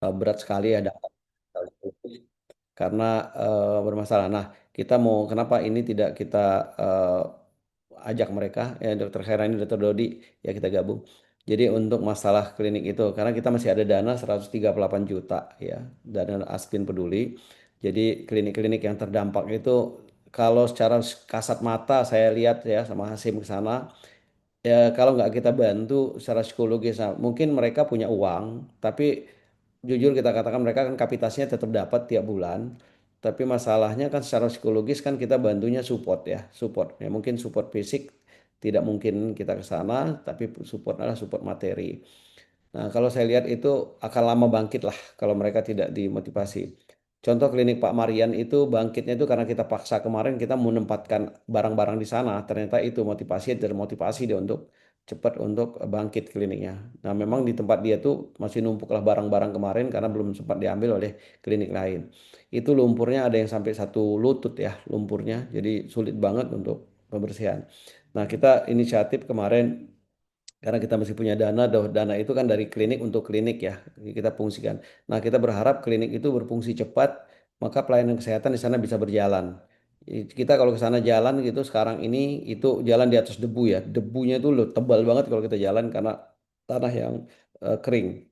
berat sekali ada karena bermasalah. Nah, kita mau kenapa ini tidak kita ajak mereka ya Dokter Herani, Dokter Dodi ya kita gabung. Jadi untuk masalah klinik itu karena kita masih ada dana 138 juta ya dana Aspin Peduli. Jadi klinik-klinik yang terdampak itu kalau secara kasat mata saya lihat ya sama Hasim ke sana ya kalau nggak kita bantu secara psikologis, nah, mungkin mereka punya uang, tapi jujur kita katakan mereka kan kapitasinya tetap dapat tiap bulan. Tapi masalahnya kan secara psikologis kan kita bantunya support ya, support. Ya mungkin support fisik tidak mungkin kita ke sana, tapi support adalah support materi. Nah, kalau saya lihat itu akan lama bangkit lah kalau mereka tidak dimotivasi. Contoh klinik Pak Marian itu bangkitnya itu karena kita paksa kemarin kita menempatkan barang-barang di sana. Ternyata itu motivasi termotivasi dia untuk cepat untuk bangkit kliniknya. Nah, memang di tempat dia tuh masih numpuklah barang-barang kemarin karena belum sempat diambil oleh klinik lain. Itu lumpurnya ada yang sampai 1 lutut ya lumpurnya. Jadi sulit banget untuk pembersihan. Nah, kita inisiatif kemarin karena kita masih punya dana, dana itu kan dari klinik untuk klinik ya, kita fungsikan. Nah, kita berharap klinik itu berfungsi cepat, maka pelayanan kesehatan di sana bisa berjalan. Kita kalau ke sana jalan gitu sekarang ini itu jalan di atas debu ya, debunya itu loh tebal banget kalau kita jalan karena tanah yang kering.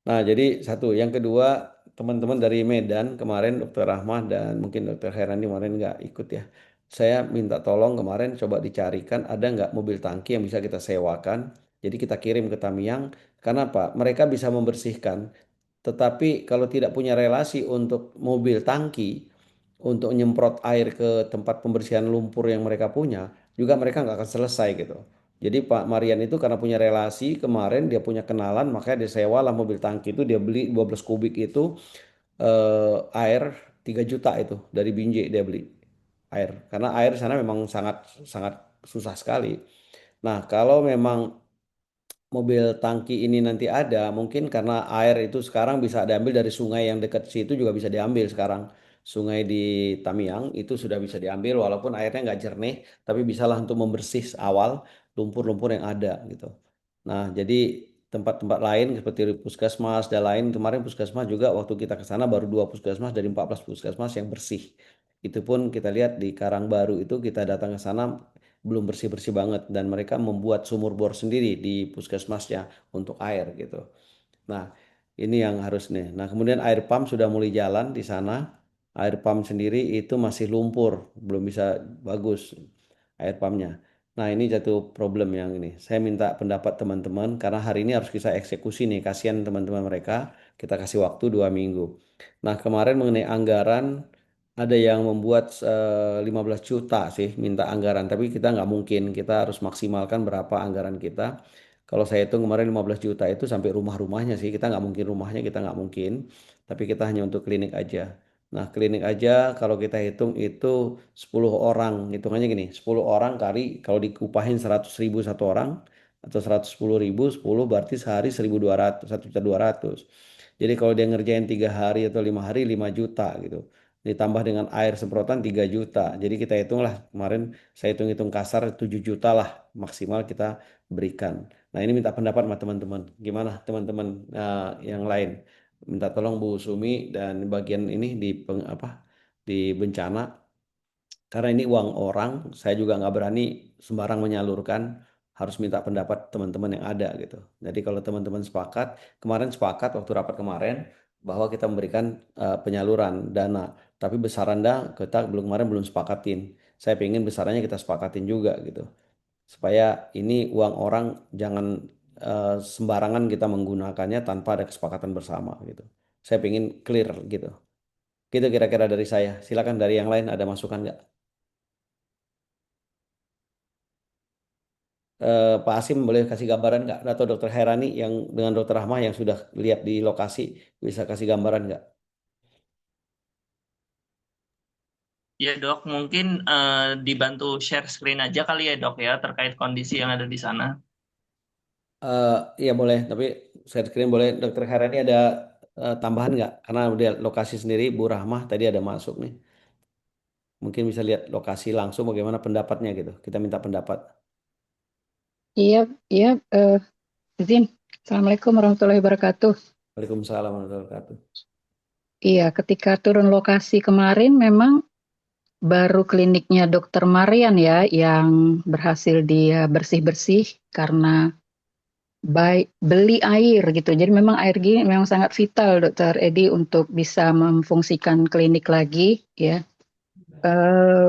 Nah, jadi satu. Yang kedua, teman-teman dari Medan kemarin Dokter Rahmah dan mungkin Dokter Herani kemarin nggak ikut ya. Saya minta tolong kemarin coba dicarikan ada nggak mobil tangki yang bisa kita sewakan. Jadi kita kirim ke Tamiang. Karena apa? Mereka bisa membersihkan. Tetapi kalau tidak punya relasi untuk mobil tangki, untuk nyemprot air ke tempat pembersihan lumpur yang mereka punya, juga mereka nggak akan selesai gitu. Jadi Pak Marian itu karena punya relasi kemarin dia punya kenalan makanya dia sewa lah mobil tangki itu dia beli 12 kubik itu air 3 juta itu dari Binjai dia beli air karena air di sana memang sangat sangat susah sekali. Nah, kalau memang mobil tangki ini nanti ada, mungkin karena air itu sekarang bisa diambil dari sungai yang dekat situ juga bisa diambil sekarang. Sungai di Tamiang itu sudah bisa diambil walaupun airnya nggak jernih, tapi bisalah untuk membersih awal lumpur-lumpur yang ada gitu. Nah, jadi tempat-tempat lain seperti puskesmas dan lain kemarin puskesmas juga waktu kita ke sana baru 2 puskesmas dari 14 puskesmas yang bersih. Itu pun kita lihat di Karangbaru itu kita datang ke sana belum bersih-bersih banget dan mereka membuat sumur bor sendiri di puskesmasnya untuk air gitu. Nah, ini yang harus nih. Nah, kemudian air pump sudah mulai jalan di sana. Air pump sendiri itu masih lumpur, belum bisa bagus air pumpnya. Nah, ini satu problem yang ini. Saya minta pendapat teman-teman karena hari ini harus kita eksekusi nih. Kasihan teman-teman mereka. Kita kasih waktu 2 minggu. Nah, kemarin mengenai anggaran ada yang membuat 15 juta sih minta anggaran. Tapi kita nggak mungkin. Kita harus maksimalkan berapa anggaran kita. Kalau saya hitung kemarin 15 juta itu sampai rumah-rumahnya sih. Kita nggak mungkin rumahnya kita nggak mungkin. Tapi kita hanya untuk klinik aja. Nah, klinik aja kalau kita hitung itu 10 orang. Hitungannya gini, 10 orang kali kalau dikupahin 100 ribu satu orang atau 110 ribu, 10 berarti sehari 1.200, 1.200. Jadi kalau dia ngerjain 3 hari atau 5 hari 5 juta gitu. Ditambah dengan air semprotan 3 juta. Jadi kita hitunglah kemarin saya hitung-hitung kasar 7 juta lah maksimal kita berikan. Nah, ini minta pendapat sama teman-teman. Gimana teman-teman yang lain? Minta tolong Bu Sumi dan bagian ini di di bencana karena ini uang orang, saya juga nggak berani sembarang menyalurkan, harus minta pendapat teman-teman yang ada gitu. Jadi kalau teman-teman sepakat, kemarin sepakat waktu rapat kemarin bahwa kita memberikan penyaluran dana, tapi besarannya kita belum kemarin belum sepakatin. Saya pengen besarannya kita sepakatin juga gitu, supaya ini uang orang jangan sembarangan kita menggunakannya tanpa ada kesepakatan bersama gitu. Saya pengen clear gitu. Gitu kira-kira dari saya. Silakan dari yang lain ada masukan nggak? Pak Asim boleh kasih gambaran nggak? Atau Dokter Herani yang dengan Dokter Rahmah yang sudah lihat di lokasi bisa kasih gambaran nggak? Ya dok, mungkin dibantu share screen aja kali ya dok ya terkait kondisi yang ada di sana. Eh, iya boleh, tapi share screen boleh. Dokter Herani ada tambahan nggak? Karena dia lokasi sendiri Bu Rahmah tadi ada masuk nih. Mungkin bisa lihat lokasi langsung bagaimana pendapatnya gitu. Kita minta pendapat. Iya, iya, izin. Assalamualaikum warahmatullahi wabarakatuh. Waalaikumsalam warahmatullahi wabarakatuh. Iya, ketika turun lokasi kemarin memang baru kliniknya Dokter Marian ya yang berhasil dia bersih-bersih karena beli air gitu. Jadi memang air gini memang sangat vital Dokter Edi untuk bisa memfungsikan klinik lagi ya.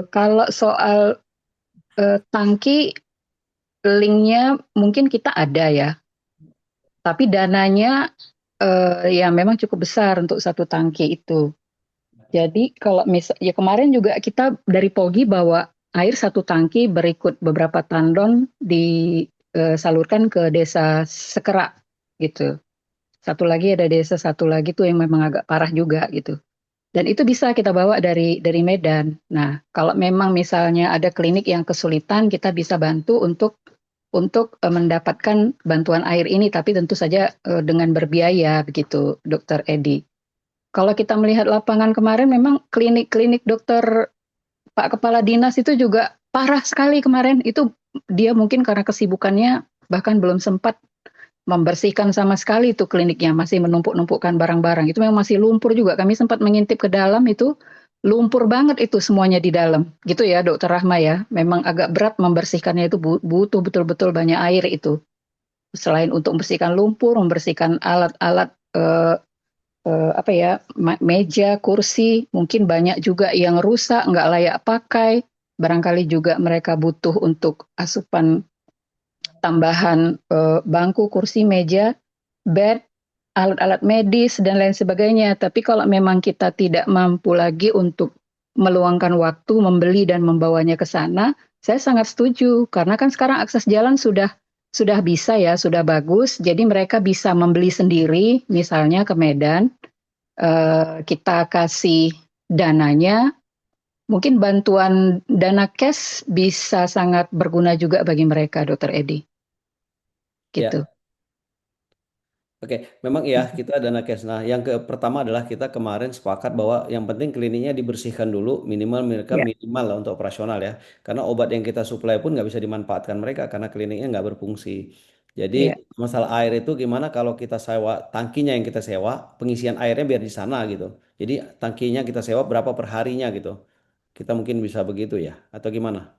Kalau soal tangki linknya mungkin kita ada ya, tapi dananya ya memang cukup besar untuk satu tangki itu. Jadi kalau misal ya kemarin juga kita dari Pogi bawa air satu tangki berikut beberapa tandon disalurkan ke desa Sekera gitu. Satu lagi ada desa satu lagi tuh yang memang agak parah juga gitu. Dan itu bisa kita bawa dari Medan. Nah, kalau memang misalnya ada klinik yang kesulitan, kita bisa bantu untuk mendapatkan bantuan air ini, tapi tentu saja dengan berbiaya begitu, Dokter Edi. Kalau kita melihat lapangan kemarin, memang klinik-klinik dokter Pak Kepala Dinas itu juga parah sekali kemarin. Itu dia mungkin karena kesibukannya bahkan belum sempat membersihkan sama sekali itu kliniknya, masih menumpuk-numpukkan barang-barang. Itu memang masih lumpur juga. Kami sempat mengintip ke dalam itu lumpur banget itu semuanya di dalam. Gitu ya, Dokter Rahma ya. Memang agak berat membersihkannya itu butuh betul-betul banyak air itu. Selain untuk membersihkan lumpur, membersihkan alat-alat apa ya meja, kursi, mungkin banyak juga yang rusak, nggak layak pakai. Barangkali juga mereka butuh untuk asupan tambahan bangku, kursi, meja, bed, alat-alat medis dan lain sebagainya. Tapi kalau memang kita tidak mampu lagi untuk meluangkan waktu membeli dan membawanya ke sana, saya sangat setuju karena kan sekarang akses jalan sudah bisa ya, sudah bagus. Jadi mereka bisa membeli sendiri, misalnya ke Medan, kita kasih dananya. Mungkin bantuan dana cash bisa sangat berguna juga bagi mereka, Dokter Edi. Gitu. Ya, oke, memang ya kita ada nakes. Nah, yang pertama adalah kita kemarin sepakat bahwa yang penting kliniknya dibersihkan dulu, minimal mereka Ya, minimal lah untuk operasional ya. Karena obat yang kita suplai pun nggak bisa dimanfaatkan mereka karena kliniknya nggak berfungsi. Jadi ya. masalah air itu gimana kalau kita sewa tangkinya yang kita sewa, pengisian airnya biar di sana gitu. Jadi tangkinya kita sewa berapa per harinya gitu. Kita mungkin bisa begitu ya, atau gimana?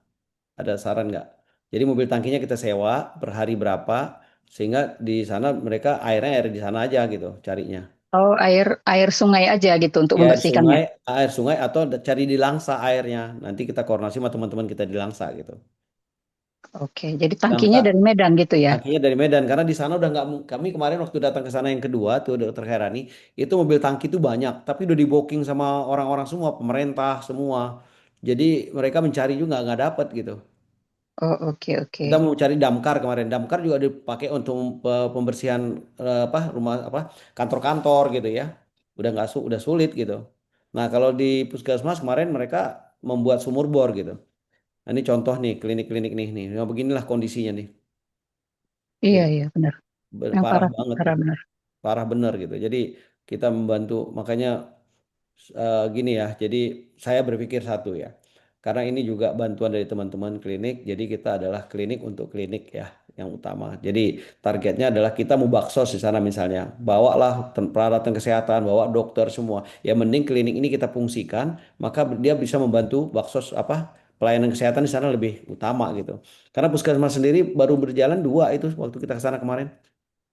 Ada saran nggak? Jadi mobil tangkinya kita sewa per hari berapa, sehingga di sana mereka airnya air di sana aja gitu carinya. Oh, air air sungai aja gitu untuk Ya membersihkannya. air sungai atau cari di Langsa airnya. Nanti kita koordinasi sama teman-teman kita di Langsa gitu. Oke, jadi tangkinya Langsa dari Medan gitu ya. tangkinya dari Medan karena di sana udah nggak kami kemarin waktu datang ke sana yang kedua tuh Dokter Herani itu mobil tangki itu banyak tapi udah di booking sama orang-orang semua pemerintah semua. Jadi mereka mencari juga nggak dapet gitu. Oh, oke, oke. Kita mau cari damkar kemarin. Damkar juga dipakai untuk pembersihan apa rumah apa kantor-kantor gitu ya. Udah sulit gitu. Nah, kalau di puskesmas kemarin mereka membuat sumur bor gitu. Nah, ini contoh nih klinik-klinik nih. Nah, beginilah kondisinya nih Iya, gitu. iya, benar. Yang Parah parah, banget parah gitu. benar. Parah bener gitu. Jadi kita membantu makanya gini ya, jadi saya berpikir satu ya, karena ini juga bantuan dari teman-teman klinik, jadi kita adalah klinik untuk klinik ya, yang utama. Jadi targetnya adalah kita mau baksos di sana misalnya, bawalah peralatan kesehatan, bawa dokter semua. Ya mending klinik ini kita fungsikan, maka dia bisa membantu baksos apa pelayanan kesehatan di sana lebih utama gitu. Karena puskesmas sendiri baru berjalan dua itu waktu kita ke sana kemarin.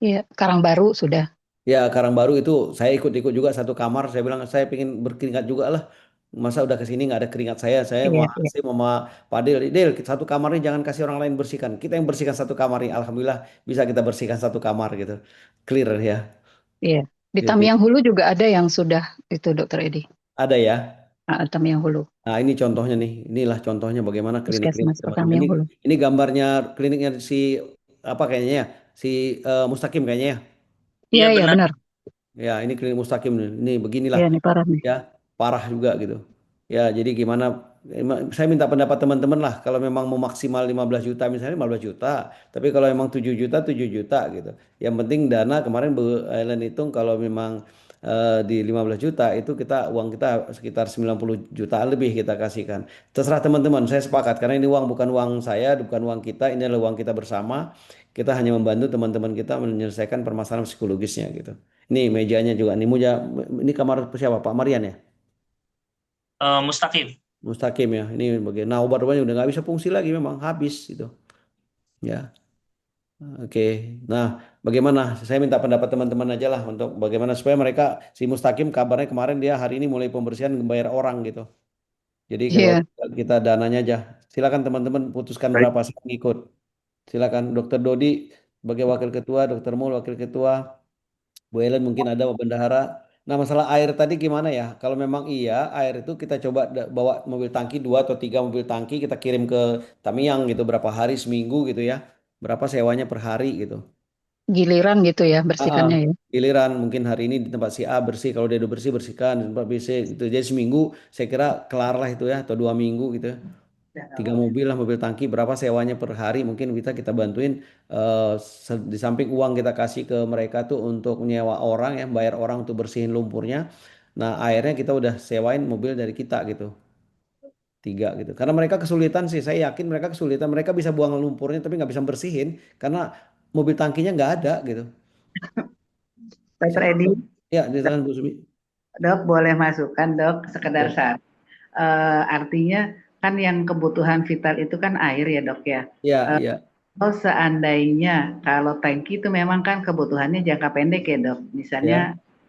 Iya, Karangbaru sudah. Ya, Karangbaru itu saya ikut-ikut juga satu kamar. Saya bilang saya pengen berkeringat juga lah. Masa udah ke sini nggak ada keringat saya. Saya mau Iya, iya, saya mau sama Pak Del. Del, satu kamar ini jangan kasih orang lain bersihkan. Kita yang bersihkan satu kamar ini. Alhamdulillah bisa kita bersihkan satu kamar gitu. Clear ya. iya. Di Gitu. Tamiang Hulu juga ada yang sudah itu, Dokter Edi. Ada ya. Tamiang Hulu, Nah, ini contohnya nih. Inilah contohnya bagaimana klinik-klinik Puskesmas teman-teman. Ini Tamiang Hulu. ini gambarnya kliniknya si apa kayaknya ya? Si Mustaqim kayaknya ya. Iya, Iya iya, benar. benar. Ya, ini klinik Mustaqim nih. Ini beginilah Iya, ini parah nih. ya parah juga gitu ya jadi gimana saya minta pendapat teman-teman lah kalau memang mau maksimal 15 juta misalnya 15 juta tapi kalau memang 7 juta 7 juta gitu yang penting dana kemarin Bu Ellen hitung kalau memang di 15 juta itu kita uang kita sekitar 90 juta lebih kita kasihkan terserah teman-teman saya sepakat karena ini uang bukan uang saya bukan uang kita ini adalah uang kita bersama kita hanya membantu teman-teman kita menyelesaikan permasalahan psikologisnya gitu Nih mejanya juga. Nih ini kamar siapa? Pak Marian ya? Mustaqim. Mustaqim ya. Ini bagian. Nah obat-obatnya udah nggak bisa fungsi lagi memang habis gitu. Ya. Oke. Nah, bagaimana? Saya minta pendapat teman-teman aja lah untuk bagaimana supaya mereka si Mustaqim kabarnya kemarin dia hari ini mulai pembersihan membayar orang gitu. Jadi kalau Iya. kita dananya aja, silakan teman-teman putuskan Baik. berapa saya ngikut. Silakan Dokter Dodi sebagai wakil ketua, Dokter Mul wakil ketua, Bu Ellen mungkin ada bendahara. Nah, masalah air tadi gimana ya? Kalau memang iya, air itu kita coba bawa mobil tangki 2 atau 3 mobil tangki kita kirim ke Tamiang gitu berapa hari seminggu gitu ya. Berapa sewanya per hari gitu. Giliran gitu ya Ah, ah. bersihkannya ya. Giliran mungkin hari ini di tempat si A bersih, kalau dia udah bersih bersihkan di tempat B C gitu. Jadi seminggu saya kira kelar lah itu ya atau 2 minggu gitu ya. 3 mobil lah mobil tangki berapa sewanya per hari mungkin kita bantuin di samping uang kita kasih ke mereka tuh untuk nyewa orang ya bayar orang untuk bersihin lumpurnya. Nah airnya kita udah sewain mobil dari kita gitu 3 gitu. Karena mereka kesulitan sih saya yakin mereka kesulitan mereka bisa buang lumpurnya tapi nggak bisa bersihin karena mobil tangkinya nggak ada gitu. Dokter Siapa? Edi, Ya, di tangan Bu Sumi. dok boleh masukkan dok sekedar Ya, saat. Artinya kan yang kebutuhan vital itu kan air ya dok ya. ya, Eh, ya, Oh seandainya kalau tangki itu memang kan kebutuhannya jangka pendek ya dok. ya. Misalnya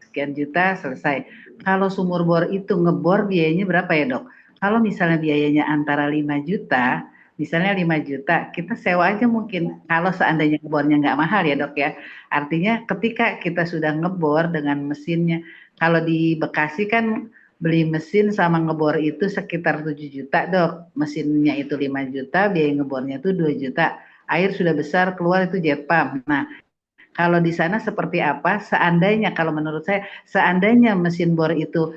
sekian juta selesai. Kalau sumur bor itu ngebor biayanya berapa ya dok? Kalau misalnya biayanya antara 5 juta, misalnya 5 juta, kita sewa aja mungkin. Kalau seandainya ngebornya nggak mahal ya dok ya. Artinya ketika kita sudah ngebor dengan mesinnya, kalau di Bekasi kan beli mesin sama ngebor itu sekitar 7 juta dok. Mesinnya itu 5 juta, biaya ngebornya itu 2 juta. Air sudah besar keluar itu jet pump. Nah, kalau di sana seperti apa? Seandainya kalau menurut saya, seandainya mesin bor itu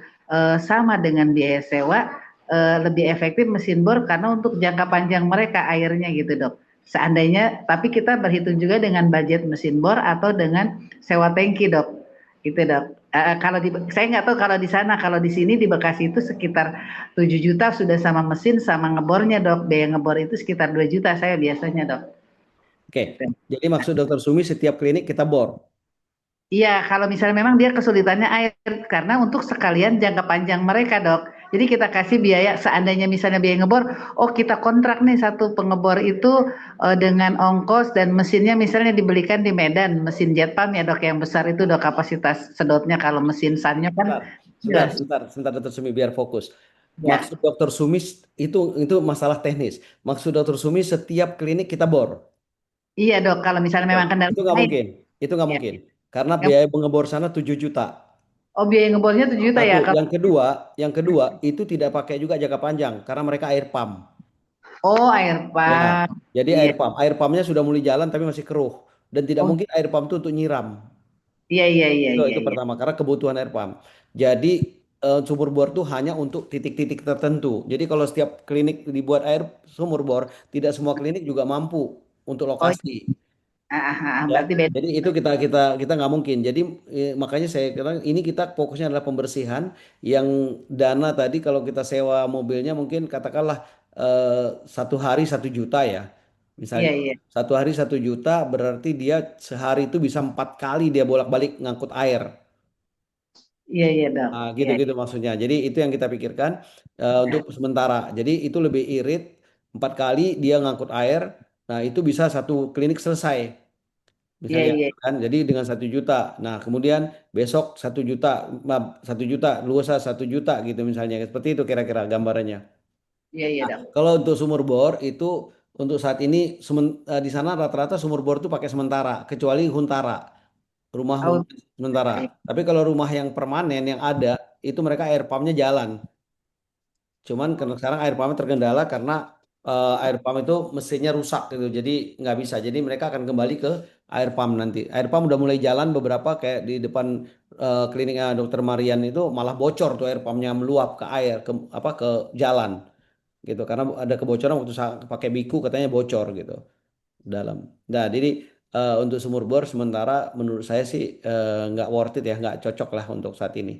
sama dengan biaya sewa, lebih efektif mesin bor karena untuk jangka panjang mereka airnya gitu dok. Seandainya, tapi kita berhitung juga dengan budget mesin bor atau dengan sewa tangki dok, gitu dok. Kalau saya nggak tahu kalau di sana, kalau di sini di Bekasi itu sekitar 7 juta sudah sama mesin sama ngebornya dok. Biaya ngebor itu sekitar 2 juta saya biasanya dok. Oke. Jadi maksud Dokter Sumi setiap klinik kita bor. Iya, kalau misalnya memang dia kesulitannya air, karena untuk sekalian jangka panjang mereka, dok. Jadi kita kasih biaya, seandainya misalnya biaya ngebor, oh kita kontrak nih satu pengebor itu dengan ongkos dan mesinnya misalnya dibelikan di Medan, mesin jet pump ya dok, yang besar itu dok kapasitas sedotnya kalau mesin sannya kan Sebentar, sebentar, jelas. sebentar, sebentar Dokter Sumi biar fokus. Ya, Maksud Dokter Sumi itu masalah teknis. Maksud Dokter Sumi setiap klinik kita bor. iya dok, kalau misalnya Oke. memang Itu kendala nggak air, mungkin. Itu nggak ya. mungkin. Karena Yang- biaya pengebor sana 7 juta. Oh biaya ngebornya 7 juta Satu. ya? Kalau, Yang kedua itu tidak pakai juga jangka panjang karena mereka air pump. oh air Ya. pump, Jadi iya. air pumpnya sudah mulai jalan tapi masih keruh dan tidak Oh mungkin air pump itu untuk nyiram. iya iya iya Itu iya itu iya pertama karena kebutuhan air pump. Jadi sumur bor itu hanya untuk titik-titik tertentu. Jadi kalau setiap klinik dibuat air sumur bor, tidak semua klinik juga mampu untuk oh lokasi. Ya, berarti beda. jadi itu kita nggak mungkin. Jadi makanya saya kira ini kita fokusnya adalah pembersihan. Yang dana tadi kalau kita sewa mobilnya mungkin katakanlah 1 hari 1 juta ya, Iya misalnya iya 1 hari 1 juta berarti dia sehari itu bisa 4 kali dia bolak-balik ngangkut air. iya iya dok. Ah, Iya gitu-gitu maksudnya. Jadi itu yang kita pikirkan untuk sementara. Jadi itu lebih irit 4 kali dia ngangkut air. Nah itu bisa satu klinik selesai. iya Misalnya iya kan jadi dengan 1 juta nah kemudian besok 1 juta, maaf, 1 juta lusa 1 juta gitu misalnya seperti itu kira-kira gambarannya. iya iya Nah, dok. kalau untuk sumur bor itu untuk saat ini di sana rata-rata sumur bor itu pakai sementara kecuali huntara rumah Oh, sementara tapi kalau rumah yang permanen yang ada itu mereka air pumpnya jalan. Cuman karena sekarang air pump terkendala karena air pump itu mesinnya rusak gitu. Jadi nggak bisa. Jadi mereka akan kembali ke air pump nanti. Air pump udah mulai jalan beberapa kayak di depan kliniknya Dokter Marian itu malah bocor tuh air pumpnya meluap ke air ke apa ke jalan gitu. Karena ada kebocoran waktu pakai biku katanya bocor gitu dalam. Nah, jadi untuk sumur bor sementara menurut saya sih nggak worth it ya, nggak cocok lah untuk saat ini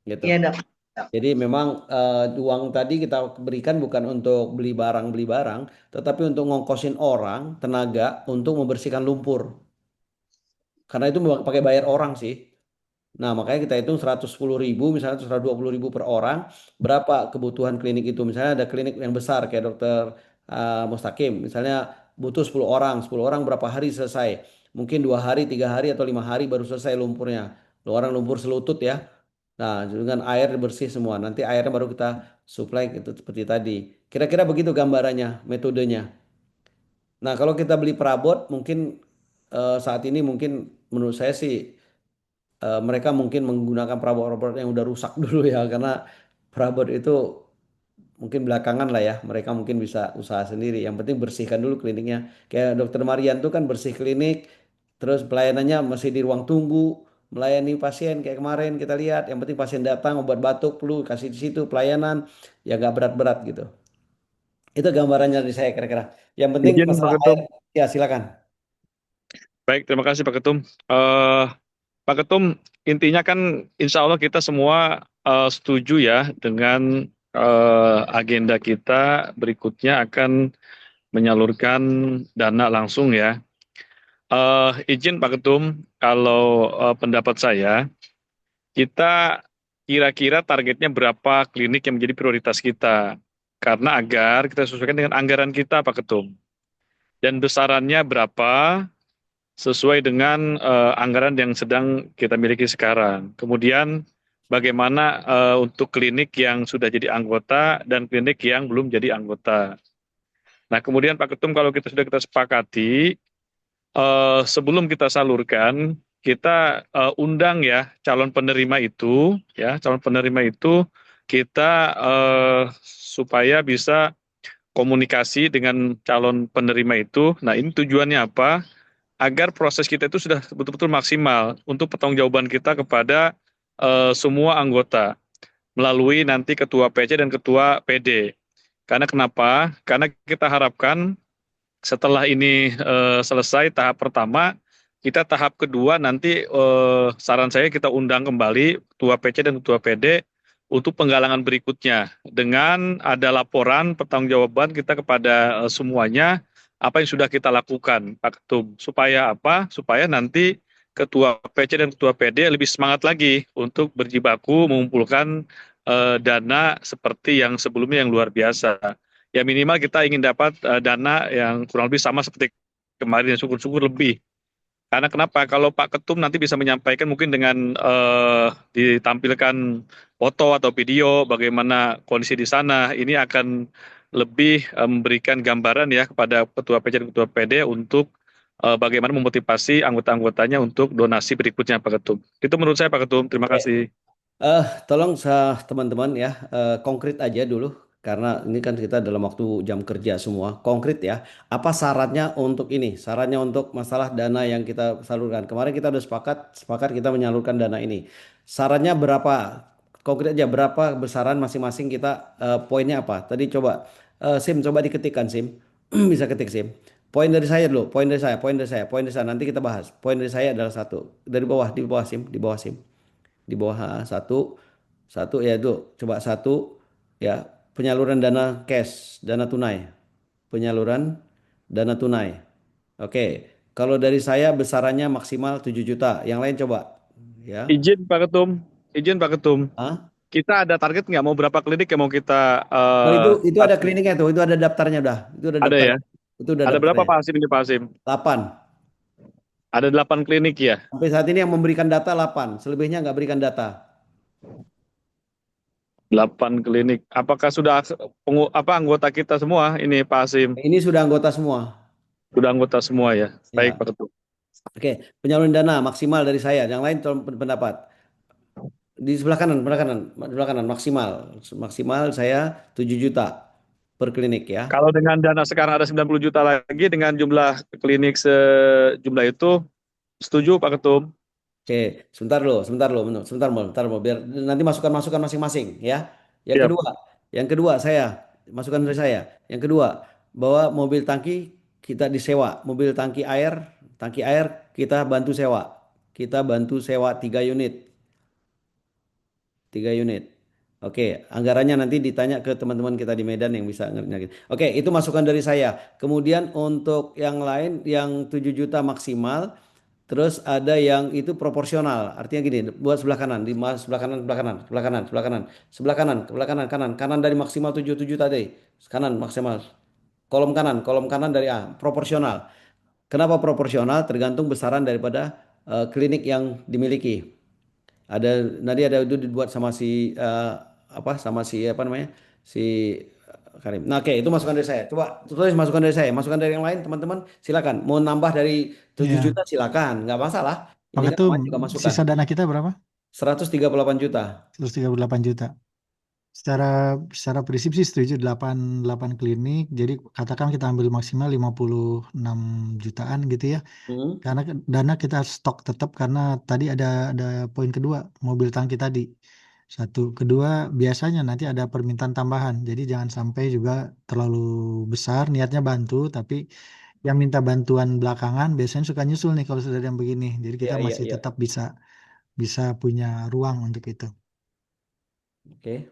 gitu. iya dok. Jadi memang uang tadi kita berikan bukan untuk beli barang, tetapi untuk ngongkosin orang, tenaga untuk membersihkan lumpur. Karena itu pakai bayar orang sih. Nah, makanya kita hitung 110.000, misalnya 120.000 per orang, berapa kebutuhan klinik itu. Misalnya ada klinik yang besar kayak dokter Mustaqim, misalnya butuh 10 orang, 10 orang berapa hari selesai. Mungkin 2 hari, 3 hari, atau 5 hari baru selesai lumpurnya. Orang lumpur selutut ya. Nah, dengan air bersih semua. Nanti airnya baru kita supply gitu seperti tadi. Kira-kira begitu gambarannya, metodenya. Nah, kalau kita beli perabot, mungkin saat ini mungkin menurut saya sih mereka mungkin menggunakan perabot-perabot yang udah rusak dulu ya, karena perabot itu mungkin belakangan lah ya. Mereka mungkin bisa usaha sendiri. Yang penting bersihkan dulu kliniknya. Kayak Dokter Marian tuh kan bersih klinik, terus pelayanannya masih di ruang tunggu, melayani pasien kayak kemarin kita lihat. Yang penting pasien datang obat batuk, flu kasih di situ pelayanan, ya nggak berat-berat gitu. Itu gambarannya dari saya kira-kira. Yang penting Izin Pak masalah Ketum. air, ya silakan. Baik, terima kasih Pak Ketum. Eh, Pak Ketum, intinya kan insya Allah kita semua setuju ya dengan agenda kita berikutnya akan menyalurkan dana langsung ya. Izin Pak Ketum, kalau pendapat saya, kita kira-kira targetnya berapa klinik yang menjadi prioritas kita. Karena agar kita sesuaikan dengan anggaran kita Pak Ketum. Dan besarannya berapa sesuai dengan anggaran yang sedang kita miliki sekarang. Kemudian bagaimana untuk klinik yang sudah jadi anggota dan klinik yang belum jadi anggota. Nah, kemudian Pak Ketum kalau kita sepakati sebelum kita salurkan kita undang ya calon penerima itu kita supaya bisa komunikasi dengan calon penerima itu. Nah, ini tujuannya apa? Agar proses kita itu sudah betul-betul maksimal untuk pertanggungjawaban kita kepada semua anggota melalui nanti ketua PC dan ketua PD. Karena kenapa? Karena kita harapkan setelah ini selesai tahap pertama, kita tahap kedua nanti saran saya kita undang kembali ketua PC dan ketua PD untuk penggalangan berikutnya dengan ada laporan pertanggungjawaban kita kepada semuanya apa yang sudah kita lakukan Pak Ketum, supaya apa? Supaya nanti ketua PC dan ketua PD lebih semangat lagi untuk berjibaku mengumpulkan dana seperti yang sebelumnya yang luar biasa. Ya minimal kita ingin dapat dana yang kurang lebih sama seperti kemarin, yang syukur-syukur lebih. Karena kenapa? Kalau Pak Ketum nanti bisa menyampaikan mungkin dengan ditampilkan foto atau video bagaimana kondisi di sana, ini akan lebih memberikan gambaran ya kepada Ketua PC dan Ketua PD untuk bagaimana memotivasi anggota-anggotanya untuk donasi berikutnya Pak Ketum. Itu menurut saya Pak Ketum. Terima kasih. Tolong teman-teman ya, konkret aja dulu karena ini kan kita dalam waktu jam kerja semua. Konkret ya. Apa syaratnya untuk ini? Syaratnya untuk masalah dana yang kita salurkan. Kemarin kita udah sepakat kita menyalurkan dana ini. Syaratnya berapa? Konkret aja berapa besaran masing-masing kita, poinnya apa? Tadi coba Sim coba diketikkan Sim. Bisa ketik Sim. Poin dari saya dulu, poin dari saya, poin dari saya, poin dari saya. Nanti kita bahas. Poin dari saya adalah satu. Dari bawah, di bawah Sim, di bawah Sim, di bawah satu satu ya itu coba satu ya, penyaluran dana cash, dana tunai, penyaluran dana tunai. Oke, kalau dari saya besarannya maksimal 7 juta, yang lain coba ya. Izin Pak Ketum, izin Pak Ketum. Ah, Kita ada target nggak mau berapa klinik yang mau kita oh, itu ada kliniknya tuh, itu ada daftarnya udah, itu ada ada ya? daftarnya, itu udah Ada berapa daftarnya Pak Hasim ini Pak Hasim? 8. Ada 8 klinik ya? Sampai saat ini yang memberikan data 8, selebihnya nggak berikan data. 8 klinik. Apakah sudah anggota kita semua ini Pak Hasim? Ini sudah anggota semua Sudah anggota semua ya? Baik ya. Pak Ketum. Oke, penyaluran dana maksimal dari saya, yang lain tolong pendapat. Di sebelah kanan, sebelah kanan maksimal. Maksimal saya 7 juta per klinik ya. Kalau dengan dana sekarang ada 90 juta lagi dengan jumlah klinik sejumlah itu, setuju Pak Ketum? Oke, sebentar loh, biar nanti masukan-masukan masing-masing ya. Yang Siap. kedua, masukan dari saya. Yang kedua, bahwa mobil tangki kita disewa, tangki air kita bantu sewa. Kita bantu sewa 3 unit. 3 unit. Oke, anggarannya nanti ditanya ke teman-teman kita di Medan yang bisa ngerti. Oke, itu masukan dari saya. Kemudian untuk yang lain yang 7 juta maksimal, Terus ada yang itu proporsional. Artinya gini, buat sebelah kanan, sebelah kanan, sebelah kanan, sebelah kanan, sebelah kanan, sebelah kanan, sebelah kanan, kanan, kanan dari maksimal 77 tadi. Kanan maksimal. Kolom kanan dari A, proporsional. Kenapa proporsional? Tergantung besaran daripada klinik yang dimiliki. Ada nanti ada itu dibuat sama si apa sama si apa namanya? Si Karim. Nah, oke, itu masukan dari saya. Coba tulis masukan dari saya. Masukan dari yang lain, teman-teman, silakan. Mau nambah dari 7 juta Ya, silakan, nggak masalah. Pak Ini kan Ketum, namanya juga masukan. sisa dana kita berapa? 138 juta. 138 juta. Secara secara prinsip sih setuju 8 klinik. Jadi katakan kita ambil maksimal 56 jutaan gitu ya. Hmm. Karena dana kita stok tetap karena tadi ada poin kedua, mobil tangki tadi. Satu, kedua biasanya nanti ada permintaan tambahan. Jadi jangan sampai juga terlalu besar niatnya bantu tapi yang minta bantuan belakangan biasanya suka nyusul nih kalau sudah ada yang begini. Jadi kita Iya, iya, masih iya. tetap bisa bisa punya ruang untuk itu. Oke.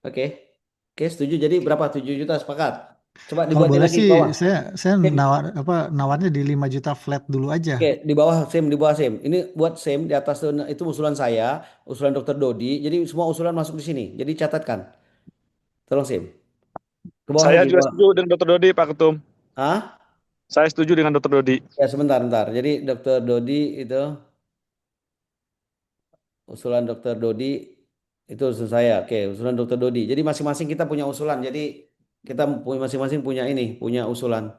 Oke. Oke, setuju. Jadi berapa? 7 juta sepakat. Coba Kalau dibuatin boleh lagi sih ke bawah. saya Sim. nawarnya di 5 juta flat dulu aja. Oke, di bawah Sim, di bawah Sim. Ini buat Sim di atas itu usulan saya, usulan Dokter Dodi. Jadi semua usulan masuk di sini. Jadi catatkan. Tolong Sim. Ke bawah Saya lagi, ke juga bawah. setuju dengan Dr. Dodi, Pak Ketum. Ah? Saya setuju dengan Dr. Dodi. Ya, sebentar, bentar. Jadi Dokter Dodi itu usulan Dokter Dodi itu usulan saya. Oke, usulan Dokter Dodi. Jadi masing-masing kita punya usulan. Jadi kita punya masing-masing punya ini, punya usulan.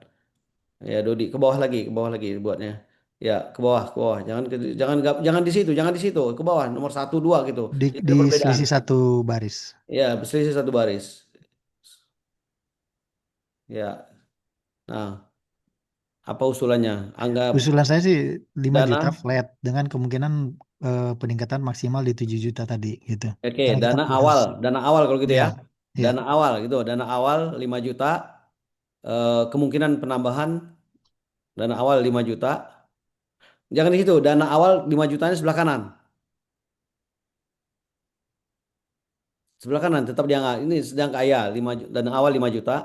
Ya, Dodi ke bawah lagi buatnya. Ya, ke bawah. Jangan di situ, jangan di situ. Ke bawah nomor 1, 2 gitu. Jadi Di ada perbedaan. selisih satu baris. Ya, selisih satu baris. Ya. Nah, apa usulannya? Anggap Usulan saya sih 5 juta dana. flat dengan kemungkinan peningkatan maksimal di 7 juta tadi gitu. Oke, Karena kita harus dana awal kalau gitu ya ya. ya Dana awal gitu, dana awal 5 juta, kemungkinan penambahan dana awal 5 juta. Jangan di situ, dana awal 5 jutanya sebelah kanan. Sebelah kanan tetap di angka. Ini sedang kaya 5 juta, dana awal 5 juta.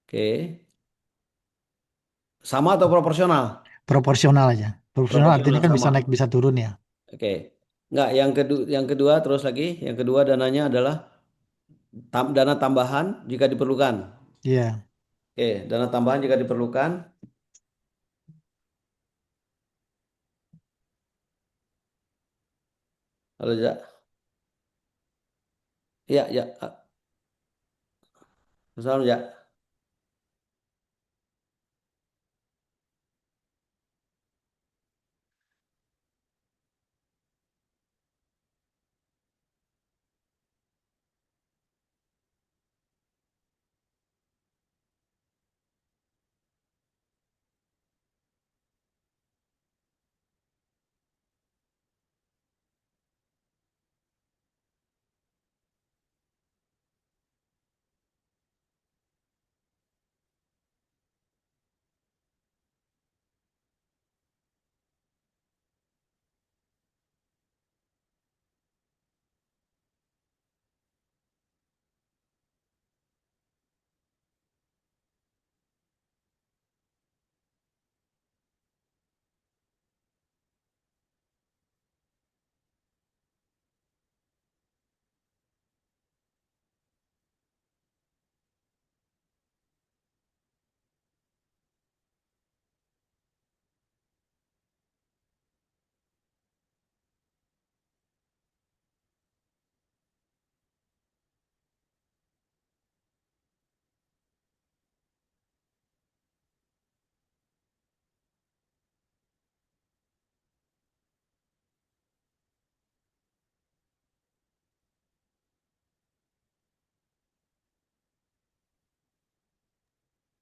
Oke. Sama atau proporsional? proporsional aja. Proporsional artinya Proporsional kan bisa sama. naik bisa turun ya. Oke. Enggak, yang kedua terus lagi, yang kedua dananya adalah dana tambahan jika diperlukan. Iya. Oke, dana tambahan jika diperlukan. Halo, ya. Iya, ya. Salam, ya.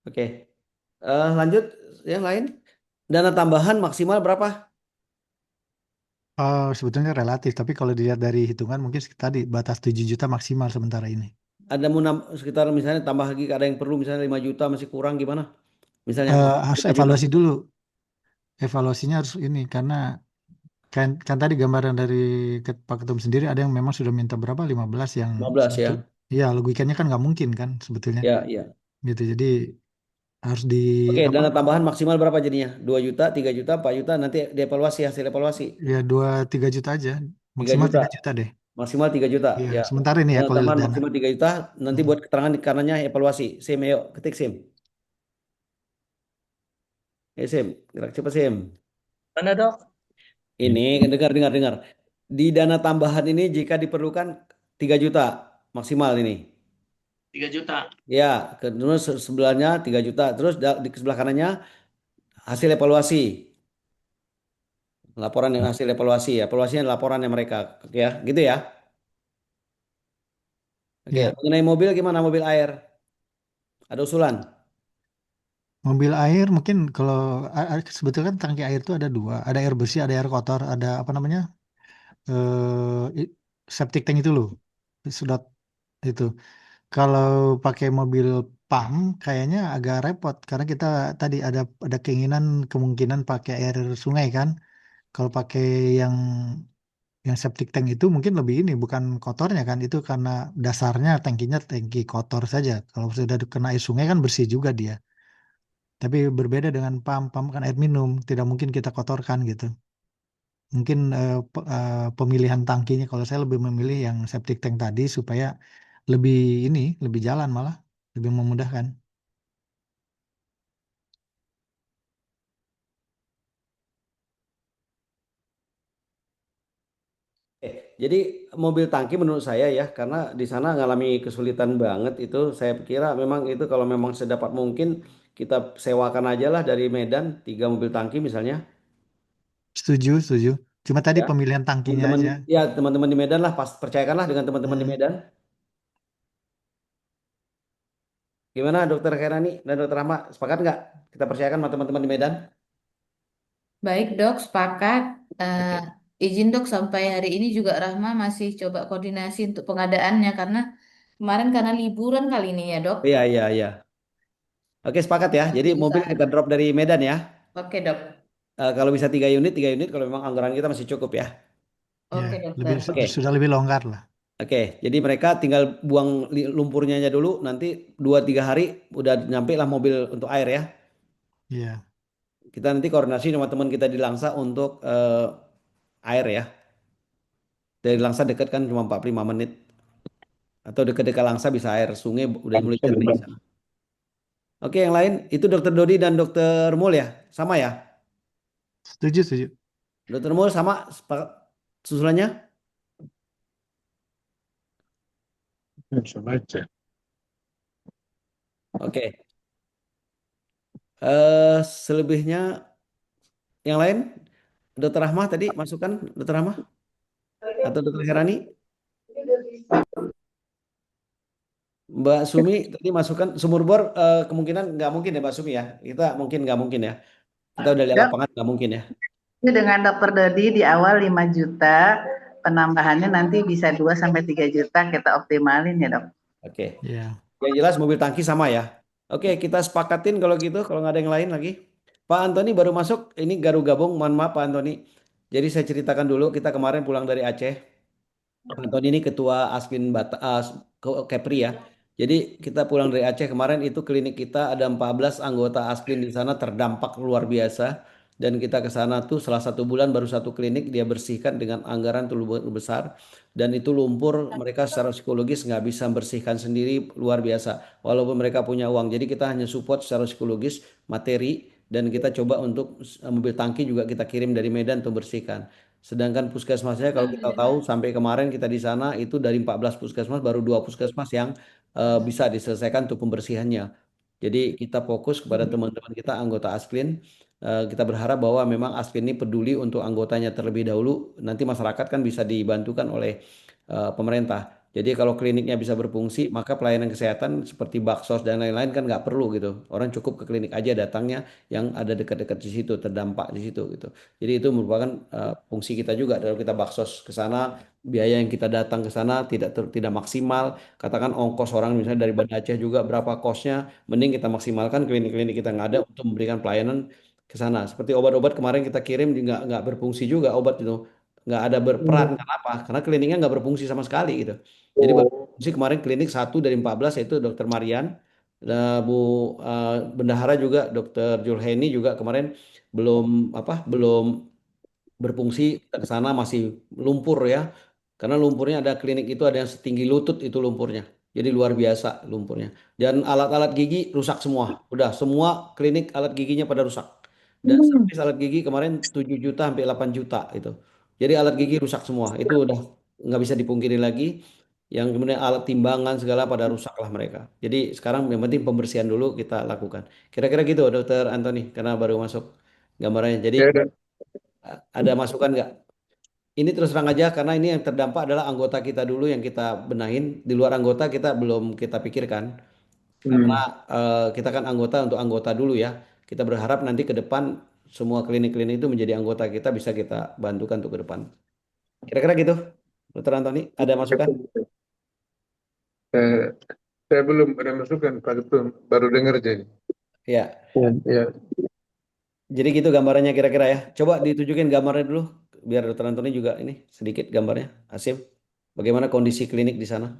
Oke. Lanjut yang lain. Dana tambahan maksimal berapa? Sebetulnya relatif, tapi kalau dilihat dari hitungan mungkin tadi batas 7 juta maksimal sementara ini. Ada mau sekitar misalnya tambah lagi ada yang perlu misalnya 5 juta masih kurang gimana? Misalnya Harus 5 juta. evaluasi dulu. Evaluasinya harus ini karena kan tadi gambaran dari Pak Ketum sendiri ada yang memang sudah minta berapa 15 yang 15 satu ya. ya logikanya kan nggak mungkin kan sebetulnya Ya, ya. gitu jadi harus di Oke, apa? dana tambahan maksimal berapa jadinya? 2 juta, 3 juta, 4 juta, nanti dievaluasi hasil evaluasi. Ya 2-3 juta aja, 3 maksimal juta, 3 juta deh. maksimal 3 juta. Iya, Ya, sementara ini ya dana kalau lihat tambahan dana. maksimal 3 juta, nanti Hmm. buat keterangan di kanannya evaluasi. SIM, ayo, ketik SIM. SIM, gerak cepat SIM. Mana dok? Ini, dengar, dengar, dengar. Di dana tambahan ini jika diperlukan 3 juta maksimal ini. 3 juta. Ya, terus sebelahnya 3 juta. Terus di sebelah kanannya hasil evaluasi. Laporan yang hasil evaluasi. Evaluasinya laporannya mereka. Oke ya, gitu ya. Oke, Ya, mengenai mobil gimana mobil air? Ada usulan? mobil air mungkin kalau sebetulnya kan tangki air itu ada dua, ada air bersih, ada air kotor, ada apa namanya septic tank itu loh, sedot itu. Kalau pakai mobil pump kayaknya agak repot karena kita tadi ada keinginan kemungkinan pakai air sungai kan. Kalau pakai yang yang septic tank itu mungkin lebih ini bukan kotornya kan itu karena dasarnya tangkinya tangki kotor saja. Kalau sudah kena air sungai kan bersih juga dia. Tapi berbeda dengan pump, pump kan air minum, tidak mungkin kita kotorkan gitu. Mungkin pemilihan tangkinya kalau saya lebih memilih yang septic tank tadi supaya lebih ini, lebih jalan malah, lebih memudahkan. Jadi mobil tangki menurut saya ya, karena di sana ngalami kesulitan banget itu, saya kira memang itu kalau memang sedapat mungkin kita sewakan aja lah dari Medan 3 mobil tangki misalnya. Setuju, setuju. Cuma tadi Ya, pemilihan tangkinya teman-teman aja. ya teman-teman di Medan lah, pas percayakanlah dengan teman-teman di Hmm, Medan. Gimana Dokter Khairani dan Dokter Rahma, sepakat nggak? Kita percayakan sama teman-teman di Medan? Baik dok, sepakat. Eh, Oke. izin dok sampai hari ini juga Rahma masih coba koordinasi untuk pengadaannya karena kemarin karena liburan kali ini ya dok. Iya, iya, iya. Oke, sepakat ya. Jadi Masih mobil kita usaha. drop dari Medan ya. Oke dok. Kalau bisa 3 unit, 3 unit. Kalau memang anggaran kita masih cukup ya. ya, Oke lebih dokter. Oke, sudah lebih longgar lah. oke. Jadi mereka tinggal buang lumpurnya aja dulu. Nanti 2-3 hari udah nyampe lah mobil untuk air ya. Iya, Kita nanti koordinasi sama teman kita di Langsa untuk air ya. Dari Langsa dekat kan cuma 45 menit. Atau dekat-dekat Langsa bisa air. Sungai udah mulai jernih di sana. Oke, yang lain itu Dokter Dodi dan Dokter Mul ya, sama ya. setuju, setuju. Dokter Mul sama susulannya. Sama aja. Oke. Selebihnya yang lain, Dokter Rahmah tadi masukkan Dokter Rahmah atau Dokter Herani, Mbak Sumi tadi masukkan sumur bor kemungkinan nggak mungkin ya Mbak Sumi ya. Kita mungkin nggak mungkin ya. Kita udah lihat Dok, lapangan nggak mungkin ya. ini dengan Dokter Dodi di awal 5 juta, penambahannya nanti bisa 2 sampai 3 juta kita optimalin ya dok. Oke. Ya, Yang jelas mobil tangki sama ya. Oke, kita sepakatin kalau gitu, kalau nggak ada yang lain lagi. Pak Antoni baru masuk, ini baru gabung, mohon maaf Pak Antoni. Jadi saya ceritakan dulu, kita kemarin pulang dari Aceh. Pak Antoni ini ketua Aspin Kepri ya. Jadi kita pulang dari Aceh kemarin itu klinik kita ada 14 anggota Aspin di sana terdampak luar biasa. Dan kita ke sana tuh setelah 1 bulan baru satu klinik dia bersihkan dengan anggaran tuh besar. Dan itu lumpur mereka secara psikologis nggak bisa bersihkan sendiri luar biasa. Walaupun mereka punya uang. Jadi kita hanya support secara psikologis materi. Dan kita coba untuk mobil tangki juga kita kirim dari Medan untuk bersihkan. Sedangkan puskesmasnya kalau kita tahu sampai kemarin kita di sana itu dari 14 puskesmas baru 2 puskesmas yang bisa diselesaikan untuk pembersihannya. Jadi kita fokus kepada teman-teman kita anggota Asklin. Kita berharap bahwa memang Asklin ini peduli untuk anggotanya terlebih dahulu. Nanti masyarakat kan bisa dibantukan oleh pemerintah. Jadi kalau kliniknya bisa berfungsi, maka pelayanan kesehatan seperti baksos dan lain-lain kan nggak perlu gitu. Orang cukup ke klinik aja datangnya yang ada dekat-dekat di situ, terdampak di situ gitu. Jadi itu merupakan fungsi kita juga dalam kita baksos ke sana, biaya yang kita datang ke sana tidak maksimal. Katakan ongkos orang misalnya dari Banda Aceh juga berapa kosnya, mending kita maksimalkan klinik-klinik kita nggak ada untuk memberikan pelayanan ke sana. Seperti obat-obat kemarin kita kirim juga nggak berfungsi juga obat itu, nggak ada berperan. Kenapa? Karena kliniknya nggak berfungsi sama sekali gitu. Jadi berfungsi kemarin klinik 1 dari 14 yaitu Dokter Marian. Nah, Bendahara juga, Dokter Julheni juga kemarin belum berfungsi ke sana masih lumpur ya. Karena lumpurnya ada klinik itu ada yang setinggi lutut itu lumpurnya. Jadi luar biasa lumpurnya. Dan alat-alat gigi rusak semua. Udah semua klinik alat giginya pada rusak. Dan servis alat gigi kemarin 7 juta sampai 8 juta itu. Jadi alat gigi rusak semua. Itu udah nggak bisa dipungkiri lagi. Yang kemudian alat timbangan segala pada rusak lah mereka. Jadi sekarang yang penting pembersihan dulu kita lakukan. Kira-kira gitu Dokter Anthony karena baru masuk gambarannya. Jadi Ya, ada. ada masukan nggak? Ini terus terang aja karena ini yang terdampak adalah anggota kita dulu yang kita benahin. Di luar anggota kita belum kita pikirkan. Karena Hmm. kita kan anggota untuk anggota dulu ya. Kita berharap nanti ke depan semua klinik-klinik itu menjadi anggota kita bisa kita bantukan untuk ke depan. Kira-kira gitu, Dokter Antoni, ada masukan? Eh, saya belum ada masukan, Pak Ketum. Baru dengar jadi. Ya, Ya. jadi gitu gambarannya kira-kira ya. Coba ditunjukin gambarnya dulu, biar Dokter Antoni juga ini sedikit gambarnya. Hasim, bagaimana kondisi klinik di sana?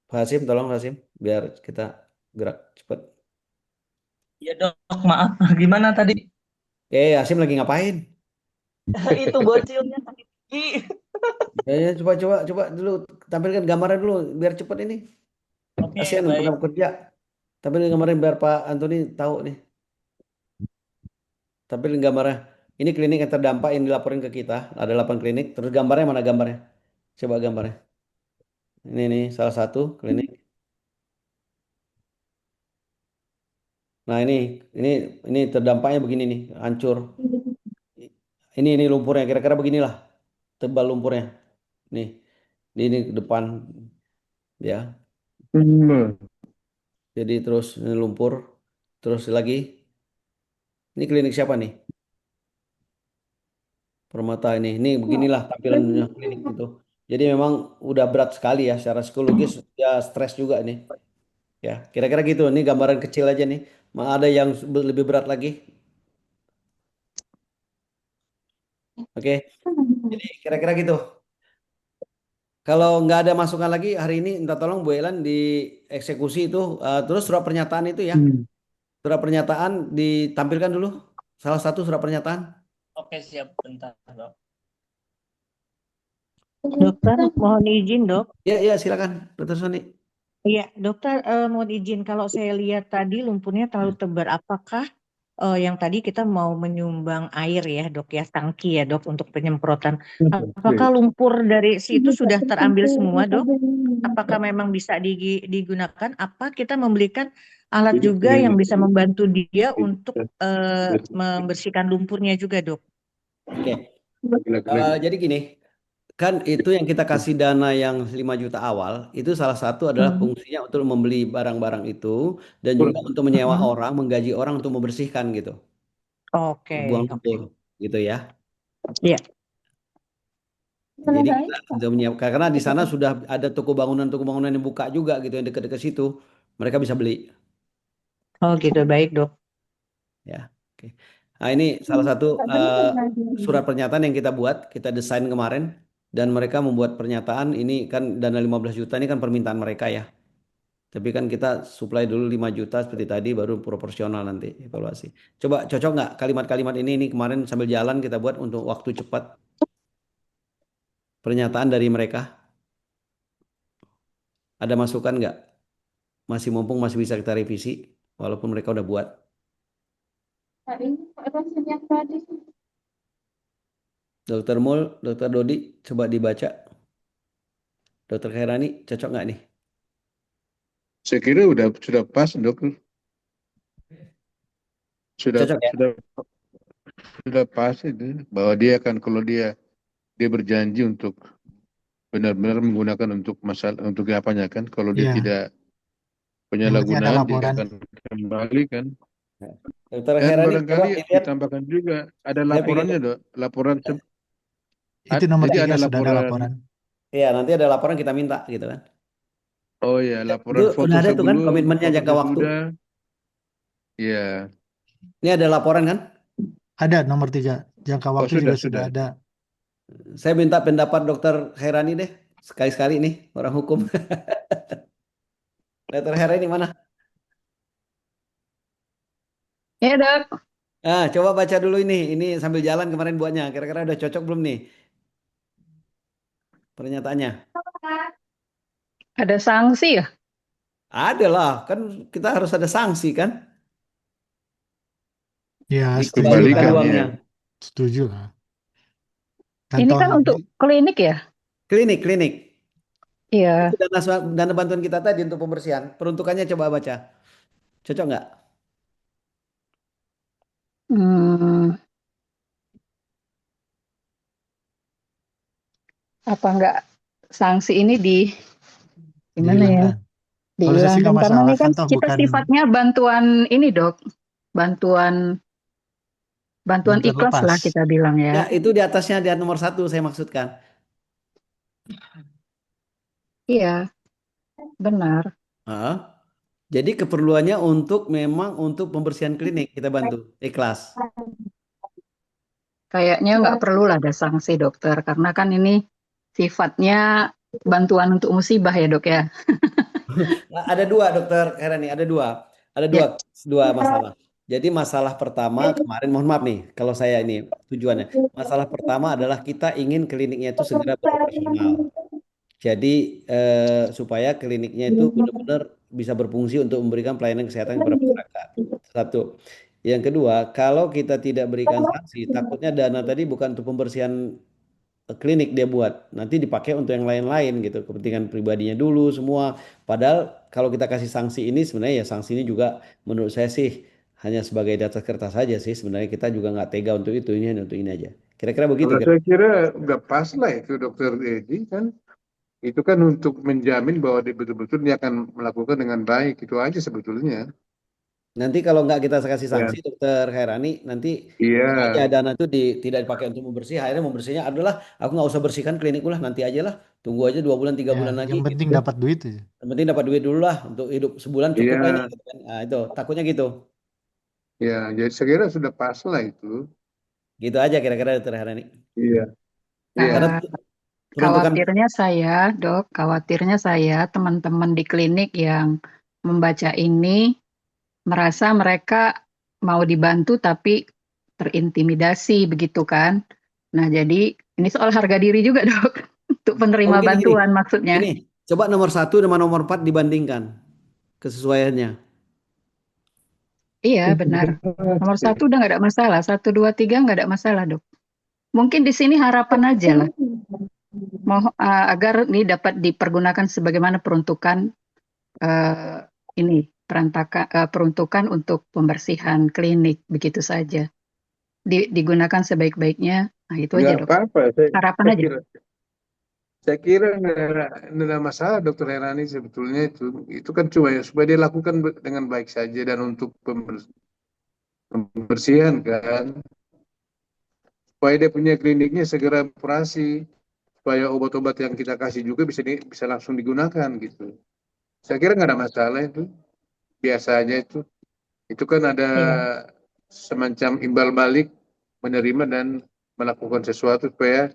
Pak Hasim, tolong Hasim, biar kita gerak cepat. Ya dok, maaf. Gimana tadi? Hasim lagi ngapain? Itu bocilnya sakit gigi. Ya, coba coba coba dulu tampilkan gambarnya dulu biar cepat ini. Oke, Kasihan baik. pernah kerja. Tampilkan gambarnya biar Pak Antoni tahu nih. Tampilkan gambarnya. Ini klinik yang terdampak yang dilaporin ke kita. Ada 8 klinik. Terus gambarnya mana gambarnya? Coba gambarnya. Ini nih salah satu klinik. Nah ini terdampaknya begini nih, hancur. Ini lumpurnya kira-kira beginilah. Tebal lumpurnya. Nih, ini ke depan ya. Hmm. Jadi terus ini lumpur. Terus lagi. Ini klinik siapa nih? Permata ini. Ini beginilah tampilannya klinik itu. Jadi memang udah berat sekali ya secara psikologis ya stres juga nih. Ya, kira-kira gitu. Ini gambaran kecil aja nih. Ada yang lebih berat lagi. Oke. Jadi kira-kira gitu. Kalau nggak ada masukan lagi hari ini, minta tolong Bu Elan dieksekusi itu. Terus surat pernyataan itu ya. Hmm. Surat pernyataan ditampilkan dulu. Salah satu surat pernyataan. Oke, siap. Bentar, dok. Dokter, mohon izin dok. Ya, silakan, Dokter Sony. Iya, dokter mohon izin kalau saya lihat tadi lumpurnya terlalu tebal. Apakah yang tadi kita mau menyumbang air ya dok ya, tangki ya dok untuk penyemprotan. Apakah lumpur dari situ sudah terambil semua dok? Apakah memang bisa digunakan? Apa kita membelikan alat juga yang bisa membantu dia untuk membersihkan lumpurnya juga dok? Oke. Jadi gini, kan itu yang kita kasih dana yang 5 juta awal, itu salah satu adalah fungsinya untuk membeli barang-barang itu dan juga untuk menyewa orang, menggaji orang untuk membersihkan gitu. Oke, Buang lumpur gitu ya. Iya. Jadi kita sudah menyiapkan karena di sana sudah ada toko bangunan yang buka juga gitu yang dekat-dekat situ. Mereka bisa beli Oh gitu, baik dok. ya. Oke. Nah, ini salah satu surat pernyataan yang kita buat, kita desain kemarin dan mereka membuat pernyataan ini kan dana 15 juta ini kan permintaan mereka ya. Tapi kan kita supply dulu 5 juta seperti tadi baru proporsional nanti evaluasi. Coba cocok nggak kalimat-kalimat ini kemarin sambil jalan kita buat untuk waktu cepat pernyataan dari mereka. Ada masukan nggak? Masih mumpung masih bisa kita revisi walaupun mereka udah buat. Dokter Mul, Dokter Dodi, coba dibaca. Dokter Khairani, cocok nggak nih? Saya kira sudah pas dok. Sudah Cocok ya? sudah pas itu bahwa dia akan kalau dia berjanji untuk benar-benar menggunakan untuk masalah untuk apanya kan kalau dia Iya, tidak yang penting ada penyalahgunaan dia laporan. akan kembali kan. Dokter Dan Khairani, coba barangkali dilihat. ditambahkan juga ada Saya pengen- laporannya dok, laporan Itu nomor jadi 3 ada sudah ada laporan. laporan. Iya, nanti ada laporan kita minta gitu kan. Oh ya, Itu laporan foto udah ada tuh kan sebelum, komitmennya foto jangka waktu. sesudah. Iya. Ini ada laporan kan? Ada nomor 3. Jangka waktu juga sudah ada. Saya minta pendapat Dokter Khairani deh. Sekali-sekali nih orang hukum. Dokter Hera ini mana? Ya dok, Coba baca dulu ini. Ini sambil jalan kemarin buatnya. Kira-kira udah cocok belum nih pernyataannya? ada sanksi ya? Ada lah, kan kita harus ada sanksi kan? Ya, setuju lah. Dikembalikan Kembalikan uangnya. ya. Setuju lah. Dan Ini toh kan untuk klinik ya? Klinik, klinik. Iya. Itu dana bantuan kita tadi untuk pembersihan. Peruntukannya coba baca. Cocok nggak? Hmm, apa enggak sanksi ini gimana ya? dihilangkan. Kalau saya sih Dihilangkan nggak karena masalah ini kan kan toh kita bukan sifatnya bantuan ini dok, bantuan bantuan bantuan ikhlas lepas. lah kita bilang ya. Ya, itu di atasnya di nomor 1 saya maksudkan. Iya, benar. Heeh. Jadi keperluannya untuk memang untuk pembersihan klinik kita bantu ikhlas. Kayaknya nggak perlu lah ada sanksi dokter karena kan ini sifatnya bantuan untuk musibah ya dok ya. Nah, ada dua dokter Herani, ada Ya, dua masalah. Jadi masalah pertama kemarin mohon maaf nih kalau saya ini tujuannya. Masalah pertama adalah kita ingin kliniknya itu segera beroperasional. Jadi supaya kliniknya itu benar-benar bisa berfungsi untuk memberikan pelayanan kesehatan kepada masyarakat. Satu. Yang kedua, kalau kita tidak berikan sanksi, takutnya dana tadi bukan untuk pembersihan klinik dia buat, nanti dipakai untuk yang lain-lain gitu, kepentingan pribadinya dulu semua. Padahal kalau kita kasih sanksi ini sebenarnya ya sanksi ini juga menurut saya sih hanya sebagai di atas kertas saja sih. Sebenarnya kita juga nggak tega untuk itu, ini hanya untuk ini aja. Kira-kira begitu Kalau kan? saya kira nggak pas lah itu dokter Edi kan. Itu kan untuk menjamin bahwa dia betul-betul dia akan melakukan dengan baik. Itu aja sebetulnya. Nanti kalau nggak kita kasih Ya. sanksi, Dokter Khairani, nanti Iya, bisa aja dana itu tidak dipakai untuk membersih. Akhirnya membersihnya adalah aku nggak usah bersihkan klinikku lah, nanti aja lah. Tunggu aja 2 bulan, 3 bulan Ya, lagi yang gitu penting kan. dapat duit aja. Yang penting dapat duit dulu lah untuk hidup sebulan cukup lah ini. iya, Gitu kan. Nah, itu takutnya gitu. ya. Jadi saya kira sudah pas lah itu. Gitu aja kira-kira Dokter Khairani. Iya, iya. Karena eh, peruntukan khawatirnya saya dok, khawatirnya saya teman-teman di klinik yang membaca ini merasa mereka mau dibantu tapi terintimidasi begitu kan. Nah, jadi ini soal harga diri juga, Dok. Untuk oh penerima gini gini. bantuan maksudnya. Gini, coba nomor 1 sama nomor 4 dibandingkan kesesuaiannya. Iya, benar. Nomor satu udah nggak ada masalah. Satu, dua, tiga nggak ada masalah, Dok. Mungkin di sini harapan aja lah. Agar ini dapat dipergunakan sebagaimana peruntukan eh, ini peruntukan untuk pembersihan klinik begitu saja. Digunakan sebaik-baiknya. Nah, itu aja, Nggak Dok. apa-apa. Harapan Saya aja. kira, saya kira nggak ada masalah dokter Herani sebetulnya itu kan cuma ya supaya dia lakukan dengan baik saja dan untuk pembersihan kan supaya dia punya kliniknya segera operasi supaya obat-obat yang kita kasih juga bisa langsung digunakan gitu. Saya kira nggak ada masalah itu biasanya itu kan ada Iya. semacam imbal balik menerima dan melakukan sesuatu supaya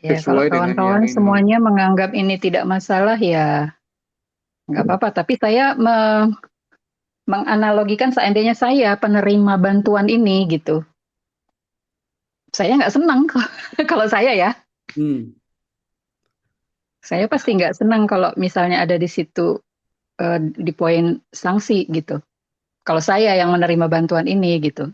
Ya, kalau sesuai dengan yang kawan-kawan ini. semuanya menganggap ini tidak masalah, ya nggak apa-apa. Tapi saya menganalogikan seandainya saya penerima bantuan ini gitu. Saya nggak senang kalau saya ya. Hmm. Saya pasti nggak senang kalau misalnya ada di situ di poin sanksi gitu. Kalau saya yang menerima bantuan ini gitu.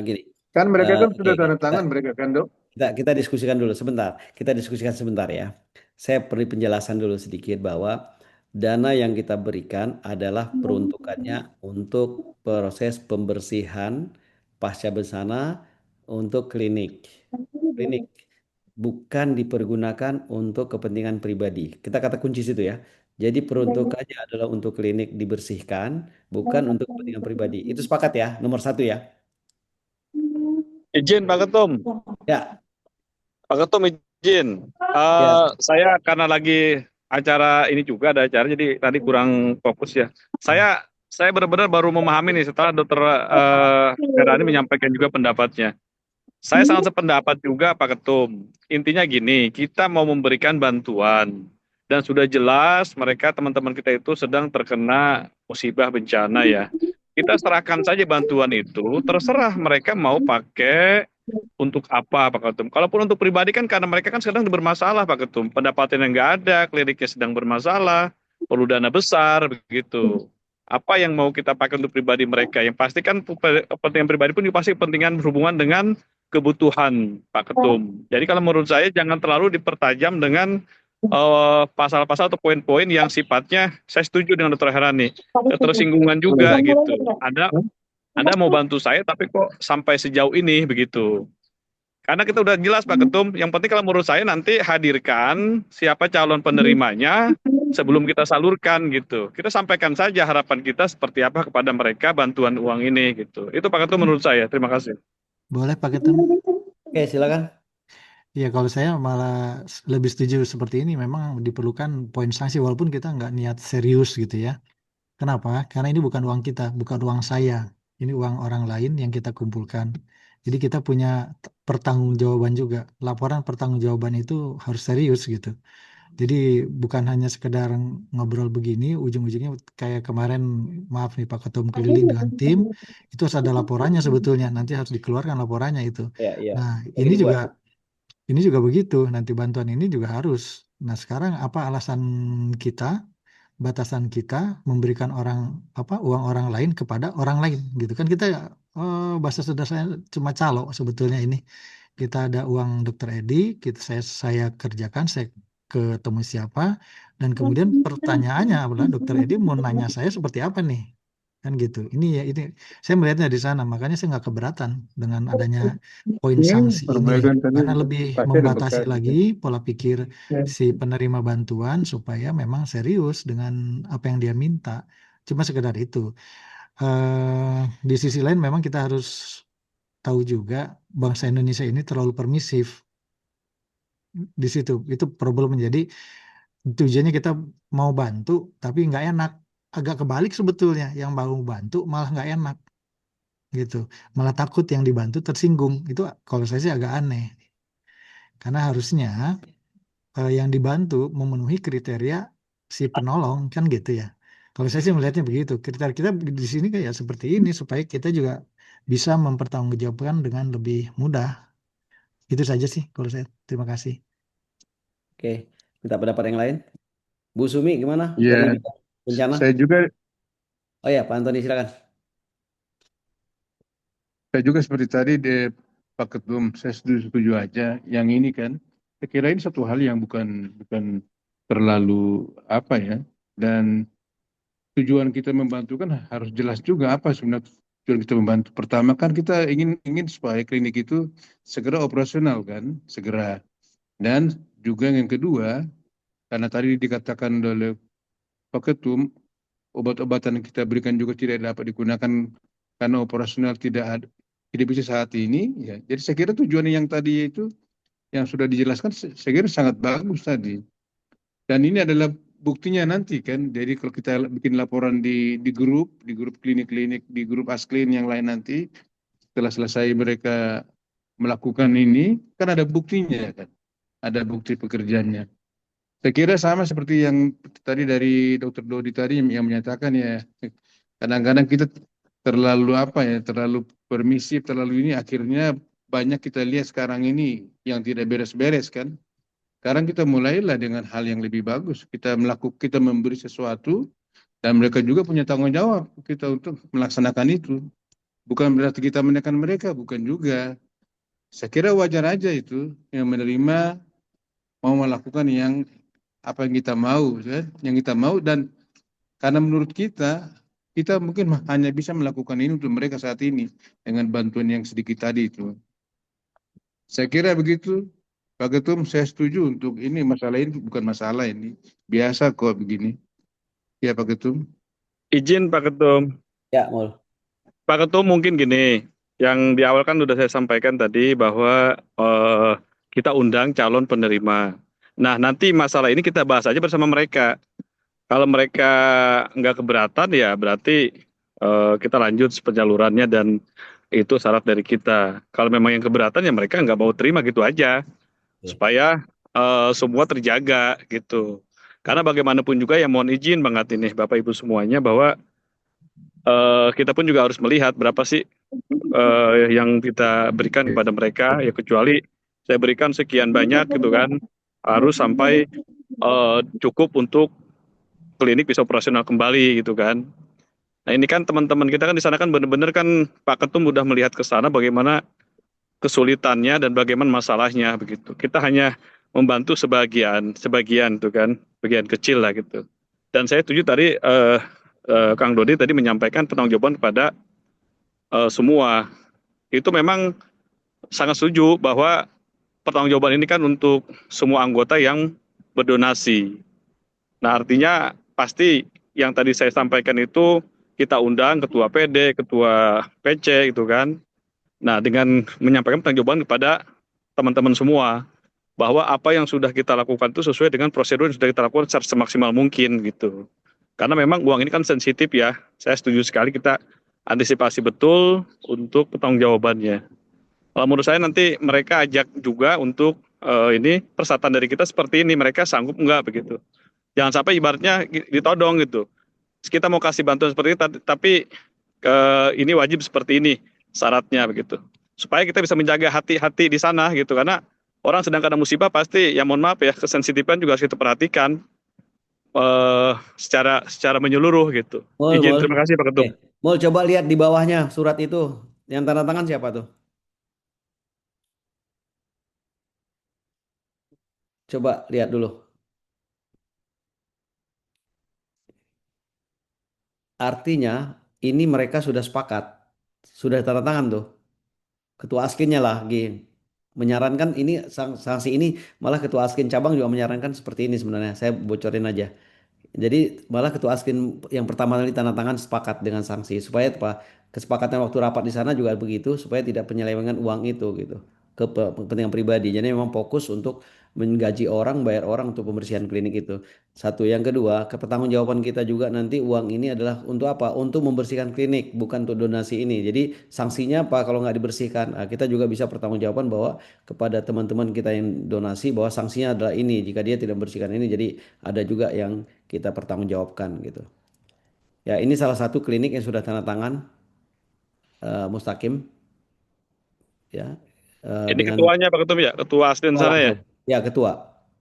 Gini. Kan mereka kan Oke, sudah oke. tanda tangan mereka kan dok. Kita diskusikan dulu sebentar. Kita diskusikan sebentar ya. Saya perlu penjelasan dulu sedikit bahwa dana yang kita berikan adalah peruntukannya untuk proses pembersihan pasca bencana untuk klinik. Klinik bukan dipergunakan untuk kepentingan pribadi. Kita kata kunci situ ya. Jadi peruntukannya adalah untuk klinik dibersihkan, bukan untuk kepentingan pribadi. Itu sepakat ya, nomor 1 ya. Izin Pak Ketum. Ya, Pak Ketum izin. ya. Saya karena lagi acara ini juga ada acara jadi tadi kurang fokus ya. Saya benar-benar baru memahami nih setelah Dokter Herani menyampaikan juga pendapatnya. Saya sangat sependapat juga Pak Ketum. Intinya gini, kita mau memberikan bantuan dan sudah jelas mereka teman-teman kita itu sedang terkena musibah bencana ya. Kita serahkan saja bantuan itu, terserah mereka mau pakai untuk apa Pak Ketum. Kalaupun untuk pribadi kan karena mereka kan sedang bermasalah Pak Ketum, pendapatan yang nggak ada, kliniknya sedang bermasalah, perlu dana besar begitu. Apa yang mau kita pakai untuk pribadi mereka? Yang pasti kan kepentingan pribadi pun pasti kepentingan berhubungan dengan kebutuhan Pak Ketum. Jadi kalau menurut saya jangan terlalu dipertajam dengan pasal-pasal atau poin-poin yang sifatnya saya setuju dengan Dr. Herani ketersinggungan juga gitu. Anda mau bantu saya tapi kok sampai sejauh ini begitu. Karena kita udah jelas Pak Ketum, yang penting kalau menurut saya nanti hadirkan siapa calon penerimanya sebelum kita salurkan gitu. Kita sampaikan saja harapan kita seperti apa kepada mereka bantuan uang ini gitu. Itu Pak Ketum menurut saya. Terima kasih. Boleh Pak Ketum? Oke, silakan. Ya kalau saya malah lebih setuju seperti ini. Memang diperlukan poin sanksi walaupun kita nggak niat serius gitu ya. Kenapa? Karena ini bukan uang kita, bukan uang saya. Ini uang orang lain yang kita kumpulkan. Jadi kita punya pertanggungjawaban juga. Laporan pertanggungjawaban itu harus serius gitu. Jadi bukan hanya sekedar ngobrol begini, ujung-ujungnya kayak kemarin, maaf nih Pak Ketum keliling dengan tim, itu harus ada laporannya sebetulnya. Nanti harus dikeluarkan laporannya itu. Iya. Nah, Lagi dibuat. ini juga begitu. Nanti bantuan ini juga harus. Nah, sekarang apa alasan kita, batasan kita memberikan uang orang lain kepada orang lain gitu kan? Kita bahasa sederhananya cuma calo sebetulnya ini. Kita ada uang Dokter Edi, saya kerjakan, saya ketemu siapa, dan kemudian pertanyaannya adalah Dokter Edi mau nanya saya seperti apa nih, kan gitu. Ini saya melihatnya di sana, makanya saya nggak keberatan dengan adanya poin sanksi ini, Perbaikan tadi karena lebih pasti ada membatasi bekas. lagi pola pikir si penerima bantuan supaya memang serius dengan apa yang dia minta. Cuma sekedar itu. Di sisi lain memang kita harus tahu juga bangsa Indonesia ini terlalu permisif di situ. Itu problem menjadi tujuannya kita mau bantu tapi nggak enak. Agak kebalik sebetulnya, yang mau bantu malah nggak enak gitu. Malah takut yang dibantu tersinggung. Itu kalau saya sih agak aneh. Karena harusnya yang dibantu memenuhi kriteria si penolong kan gitu ya. Kalau saya sih melihatnya begitu. Kriteria kita di sini kayak seperti ini supaya kita juga bisa mempertanggungjawabkan dengan lebih mudah. Itu saja sih kalau saya. Terima kasih. Oke, minta pendapat yang lain. Bu Sumi gimana dari Ya, bidang bencana? saya juga Oh ya, Pak Antoni silakan. seperti tadi Pak Ketum, saya setuju aja. Yang ini kan, saya kira ini satu hal yang bukan terlalu apa ya. Dan tujuan kita membantu kan harus jelas juga apa sebenarnya tujuan kita membantu. Pertama kan kita ingin supaya klinik itu segera operasional kan, segera. Dan juga yang kedua, karena tadi dikatakan oleh Pak Ketum, obat-obatan yang kita berikan juga tidak dapat digunakan karena operasional tidak bisa saat ini. Ya. Jadi saya kira tujuan yang tadi itu yang sudah dijelaskan, saya kira sangat bagus tadi. Dan ini adalah buktinya nanti kan. Jadi kalau kita bikin laporan di grup klinik-klinik, di grup Asklin yang lain nanti, setelah selesai mereka melakukan ini, kan ada buktinya kan. Ada bukti pekerjaannya. Saya kira sama seperti yang tadi dari Dr. Dodi tadi yang menyatakan ya, kadang-kadang kita terlalu permisif, terlalu ini, akhirnya banyak kita lihat sekarang ini yang tidak beres-beres kan. Sekarang kita mulailah dengan hal yang lebih bagus. Kita memberi sesuatu dan mereka juga punya tanggung jawab kita untuk melaksanakan itu. Bukan berarti kita menekan mereka, bukan juga. Saya kira wajar aja itu yang menerima mau melakukan apa yang kita mau, kan? Yang kita mau, dan karena menurut kita mungkin hanya bisa melakukan ini untuk mereka saat ini dengan bantuan yang sedikit tadi itu. Saya kira begitu, Pak Ketum. Saya setuju untuk ini, masalah ini bukan masalah, ini biasa kok begini. Ya Pak Ketum. Izin Pak Ketum. Ya, Mul. Pak Ketum mungkin gini, yang di awal kan sudah saya sampaikan tadi bahwa kita undang calon penerima. Nah, nanti masalah ini kita bahas aja bersama mereka. Kalau mereka nggak keberatan ya berarti kita lanjut penyalurannya, dan Itu syarat dari kita. Kalau memang yang keberatan ya mereka nggak mau terima gitu aja, Oke. supaya semua terjaga gitu. Karena bagaimanapun juga ya mohon izin banget ini Bapak Ibu semuanya bahwa kita pun juga harus melihat berapa sih yang kita berikan kepada mereka, ya kecuali saya berikan sekian banyak gitu kan, harus sampai cukup untuk klinik bisa operasional kembali gitu kan. Nah ini kan teman-teman kita kan di sana kan benar-benar kan Pak Ketum udah melihat ke sana bagaimana kesulitannya dan bagaimana masalahnya begitu. Kita hanya membantu sebagian tuh kan, bagian kecil lah gitu. Dan saya setuju tadi Kang Dodi tadi menyampaikan pertanggungjawaban kepada semua. Itu memang sangat setuju bahwa pertanggungjawaban ini kan untuk semua anggota yang berdonasi. Nah, artinya pasti yang tadi saya sampaikan itu kita undang ketua PD, ketua PC gitu kan. Nah, dengan menyampaikan pertanggungjawaban kepada teman-teman semua bahwa apa yang sudah kita lakukan itu sesuai dengan prosedur yang sudah kita lakukan secara semaksimal mungkin gitu. Karena memang uang ini kan sensitif ya. Saya setuju sekali kita antisipasi betul untuk pertanggungjawabannya. Kalau menurut saya nanti mereka ajak juga untuk ini persyaratan dari kita seperti ini, mereka sanggup enggak begitu. Jangan sampai ibaratnya ditodong gitu. Kita mau kasih bantuan seperti itu, tapi ini wajib seperti ini syaratnya begitu. Supaya kita bisa menjaga hati-hati di sana gitu, karena orang sedang kena musibah pasti ya mohon maaf ya kesensitifan juga harus kita perhatikan secara menyeluruh gitu. Mul, Izin Mul. terima kasih Pak Oke. Ketum. Mul, coba lihat di bawahnya surat itu. Yang tanda tangan siapa tuh? Coba lihat dulu. Artinya ini mereka sudah sepakat. Sudah tanda tangan tuh. Ketua askinnya lagi menyarankan ini sanksi ini, malah ketua askin cabang juga menyarankan seperti ini sebenarnya. Saya bocorin aja. Jadi malah ketua askin yang pertama kali tanda tangan sepakat dengan sanksi supaya apa? Kesepakatan waktu rapat di sana juga begitu supaya tidak penyelewengan uang itu gitu ke kepentingan pribadi. Jadi memang fokus untuk menggaji orang, bayar orang untuk pembersihan klinik itu. Satu, yang kedua, kepertanggungjawaban kita juga nanti uang ini adalah untuk apa? Untuk membersihkan klinik, bukan untuk donasi ini. Jadi sanksinya apa kalau nggak dibersihkan? Nah, kita juga bisa pertanggungjawaban bahwa kepada teman-teman kita yang donasi bahwa sanksinya adalah ini jika dia tidak membersihkan ini. Jadi ada juga yang kita pertanggungjawabkan gitu. Ya, ini salah satu klinik yang sudah tanda tangan Mustaqim ya Ini dengan ketuanya Pak Ketum ya, ketua asden ketua sana ya. langsung. Ya, ketua.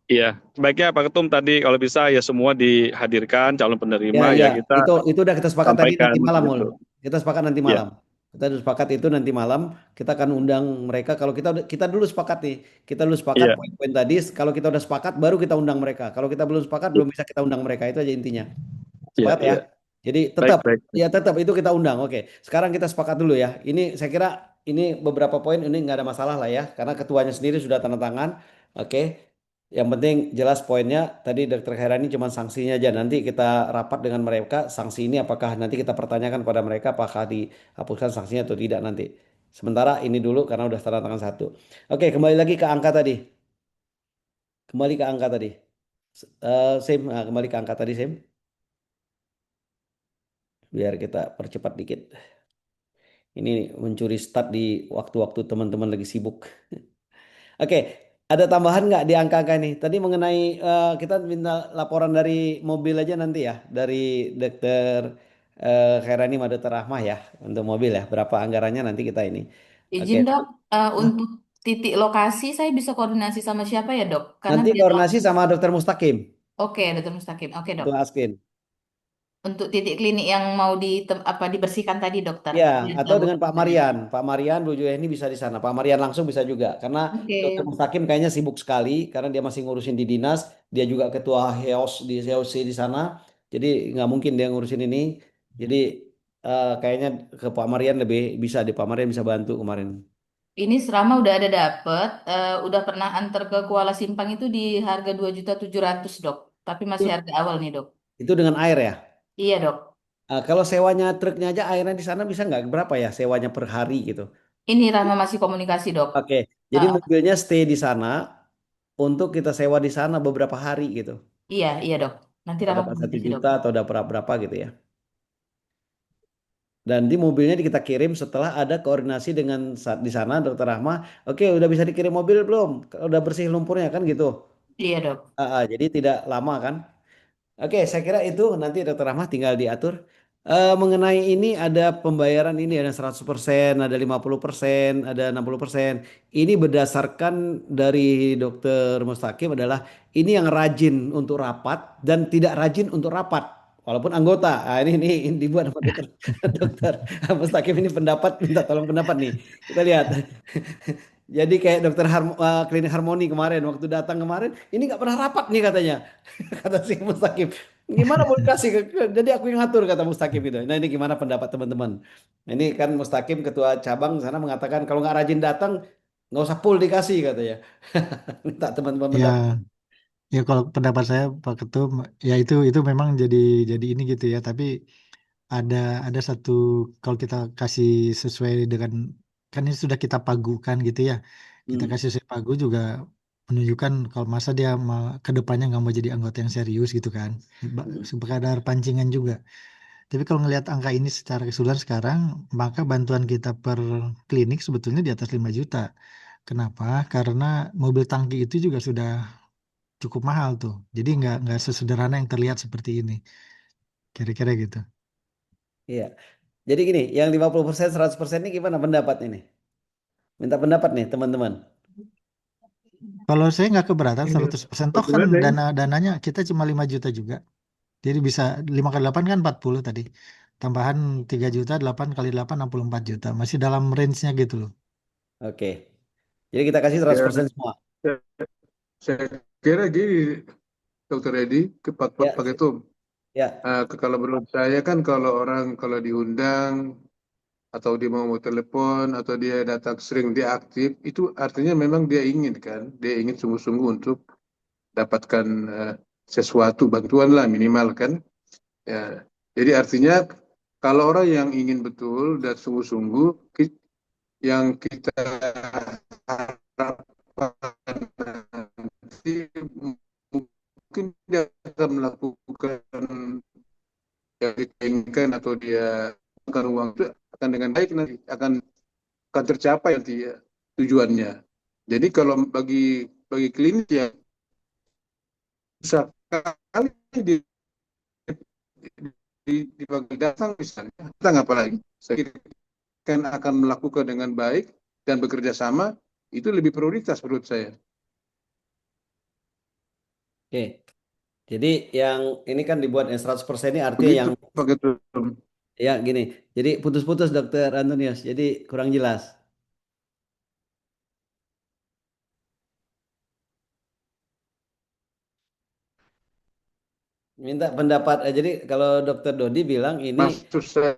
Iya, baiknya Pak Ketum tadi kalau bisa ya semua dihadirkan calon Ya, penerima ya ya, kita itu udah kita sepakat tadi sampaikan nanti malam, Mul. gitu. Kita sepakat nanti Ya, malam. Kita udah sepakat itu nanti malam kita akan undang mereka. Kalau kita dulu sepakat nih, kita dulu sepakat iya, poin-poin tadi. Kalau kita udah sepakat, baru kita undang mereka. Kalau kita belum sepakat, belum bisa kita undang mereka. Itu aja intinya. iya, Sepakat ya? iya. Jadi Baik, tetap, baik. ya tetap itu kita undang. Oke, sekarang kita sepakat dulu ya. Ini saya kira ini beberapa poin ini nggak ada masalah lah ya, karena ketuanya sendiri sudah tanda tangan. Oke, yang penting jelas poinnya. Tadi Dokter Herani cuma sanksinya aja. Nanti kita rapat dengan mereka. Sanksi ini apakah nanti kita pertanyakan pada mereka apakah dihapuskan sanksinya atau tidak nanti. Sementara ini dulu karena udah tanda tangan satu. Oke, kembali lagi ke angka tadi. Kembali ke angka tadi. Sim, kembali ke angka tadi, Sim. Biar kita percepat dikit. Ini mencuri start di waktu-waktu teman-teman lagi sibuk. Oke, ada tambahan nggak di angka-angka ini? Tadi mengenai kita minta laporan dari mobil aja nanti ya, dari Dokter Khairani sama Dokter Rahmah ya untuk mobil ya. Berapa anggarannya nanti kita ini. Oke, Izin dok, Hah? untuk titik lokasi saya bisa koordinasi sama siapa ya dok? Karena Nanti biar koordinasi langsung. sama Dokter Mustaqim, Oke, dokter Mustaqim. Oke dok. Ketua Askin. Untuk titik klinik yang mau dibersihkan tadi dokter. Ya, Biar atau tahu dengan Pak koordinasinya. Marian. Pak Marian, Bu Juheni bisa di sana. Pak Marian langsung bisa juga. Karena Dokter Oke. Mustaqim kayaknya sibuk sekali. Karena dia masih ngurusin di dinas. Dia juga ketua HEOS di HEOC di sana. Jadi nggak mungkin dia ngurusin ini. Jadi kayaknya ke Pak Marian lebih bisa. Di Pak Marian bisa bantu kemarin. Ini Serama udah ada dapet, udah pernah antar ke Kuala Simpang itu di harga 2.700.000 dok. Tapi masih Itu, harga awal nih dok. itu dengan air ya. Iya dok. Kalau sewanya truknya aja airnya di sana bisa nggak berapa ya sewanya per hari gitu. Ini Rama masih komunikasi dok. Oke, jadi Ah, mobilnya stay di sana untuk kita sewa di sana beberapa hari gitu. iya iya dok. Nanti Kita Rama dapat satu komunikasi dok. juta atau dapat berapa gitu ya. Dan di mobilnya kita kirim setelah ada koordinasi dengan di sana Dokter Rahma. Oke, udah bisa dikirim mobil belum? Udah bersih lumpurnya kan gitu. Iya, Dok. Jadi tidak lama kan? Oke, saya kira itu nanti Dokter Rahma tinggal diatur. Mengenai ini ada pembayaran ini ada 100%, ada 50%, ada 60%. Ini berdasarkan dari Dokter Mustaqim adalah ini yang rajin untuk rapat dan tidak rajin untuk rapat. Walaupun anggota. Ini dibuat sama dokter, dokter Mustaqim ini pendapat, minta tolong pendapat nih. Kita lihat. Jadi kayak klinik Harmoni kemarin, waktu datang kemarin, ini nggak pernah rapat nih katanya. Kata si Mustaqim. Gimana mau dikasih? Jadi aku yang ngatur kata Mustaqim itu. Nah ini gimana pendapat teman-teman? Ini kan Mustaqim ketua cabang sana mengatakan kalau nggak rajin datang nggak usah full dikasih katanya. Minta teman-teman pendapat. Ya, ya kalau pendapat saya Pak Ketum, ya itu memang jadi ini gitu ya. Tapi ada ada satu, kalau kita kasih sesuai dengan, kan ini sudah kita pagukan gitu ya. Kita Hmm. kasih sesuai pagu juga menunjukkan kalau masa dia ke depannya nggak mau jadi anggota yang serius gitu kan. Hmm. Sekadar pancingan juga. Tapi kalau ngelihat angka ini secara keseluruhan sekarang, maka bantuan kita per klinik sebetulnya di atas 5 juta. Kenapa? Karena mobil tangki itu juga sudah cukup mahal tuh. Jadi nggak sesederhana yang terlihat seperti ini. Kira-kira gitu. Iya. Jadi gini, yang 50%, 100% ini gimana pendapat ini? Minta pendapat nih teman-teman. Kalau saya nggak keberatan Ini 100%, toh kan bagaimana ini? dananya kita cuma 5 juta juga. Jadi bisa 5 kali 8 kan 40 tadi. Tambahan 3 juta, 8 kali 8 64 juta. Masih dalam range-nya gitu loh. Oke. Jadi kita kasih Ya, 100% semua. saya saya kira gini, Dokter Edi, ke Ya, Pak Ketum. ya. Kalau menurut saya kan kalau orang kalau diundang atau dia mau telepon atau dia datang sering dia aktif, itu artinya memang dia ingin kan, dia ingin sungguh-sungguh untuk dapatkan sesuatu bantuan lah minimal kan. Ya, jadi artinya kalau orang yang ingin betul dan sungguh-sungguh, yang kita harapkan nanti mungkin dia akan melakukan yang kita inginkan atau dia akan uang itu akan dengan baik nanti akan tercapai nanti ya, tujuannya. Jadi kalau bagi klinik yang sekali dipanggil datang misalnya, datang apa lagi? Saya kira kan akan melakukan dengan baik dan bekerja sama itu lebih prioritas menurut saya. Oke. Jadi yang ini kan dibuat yang 100% ini artinya Begitu yang Pak Ketum. ya gini. Jadi putus-putus Dokter Antonius. Jadi kurang jelas. Minta pendapat. Jadi kalau Dokter Dodi bilang ini Maksud saya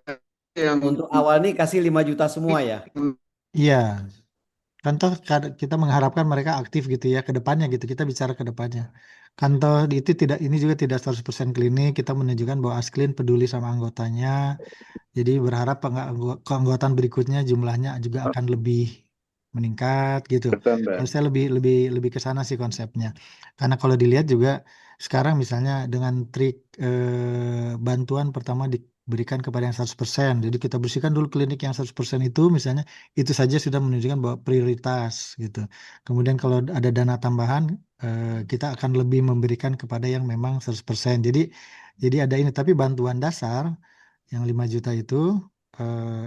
yang untuk awal nih kasih 5 juta semua ya. Iya, contoh kita mengharapkan mereka aktif gitu ya ke depannya gitu. Kita bicara ke depannya. Kantor itu tidak, ini juga tidak 100% klinik. Kita menunjukkan bahwa Asklin peduli sama anggotanya. Jadi berharap keanggotaan berikutnya jumlahnya juga akan lebih meningkat gitu. bertambah. Kalau saya lebih lebih lebih ke sana sih konsepnya. Karena kalau dilihat juga sekarang misalnya dengan trik bantuan pertama diberikan kepada yang 100%. Jadi kita bersihkan dulu klinik yang 100% itu misalnya, itu saja sudah menunjukkan bahwa prioritas gitu. Kemudian kalau ada dana tambahan, kita akan lebih memberikan kepada yang memang 100%. Jadi ada ini, tapi bantuan dasar yang 5 juta itu